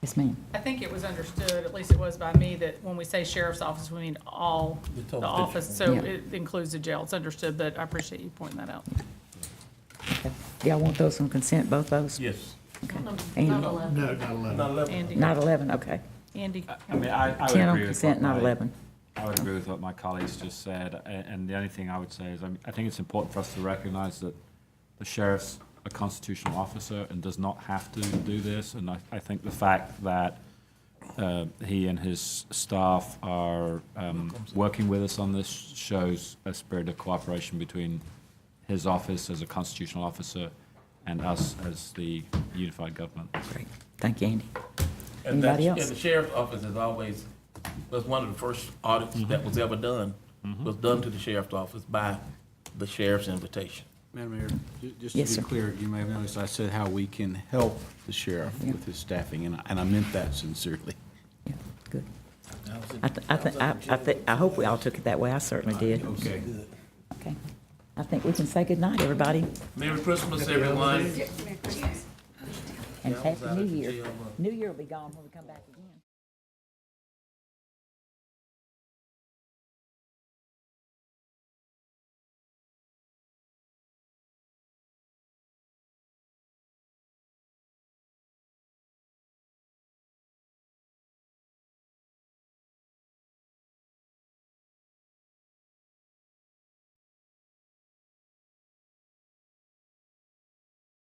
Yes, ma'am. I think it was understood, at least it was by me, that when we say sheriff's office, we mean all the office, so Yeah. it includes the jail. It's understood, but I appreciate you pointing that out. Okay. Y'all want those on consent, both those? Yes. Okay. Not Andy? No, not 11. Not 11. Andy? Not 11, okay. Andy? I mean, I would 10 on agree with consent, what not my- 11. I would agree with what my colleagues just said, and the only thing I would say is, I think it's important for us to recognize that the sheriff's a constitutional officer and does not have to do this, and I think the fact that he and his staff are working with us on this shows a spirit of cooperation between his office as a constitutional officer and us as the unified government. Great. Thank you, Andy. And Anybody And else? the sheriff's office is always, was one of the first audits that was ever done, was done to the sheriff's office by the sheriff's invitation. Madam Mayor, just Yes, to sir. be clear, you may have noticed I said how we can help the sheriff with his staffing, and I meant that sincerely. Yeah, good. I hope we all took it that way. I certainly did. Okay. Okay. I think we can say goodnight, everybody, Merry Christmas, everyone. and Happy New Year. New Year will be gone when we come back again.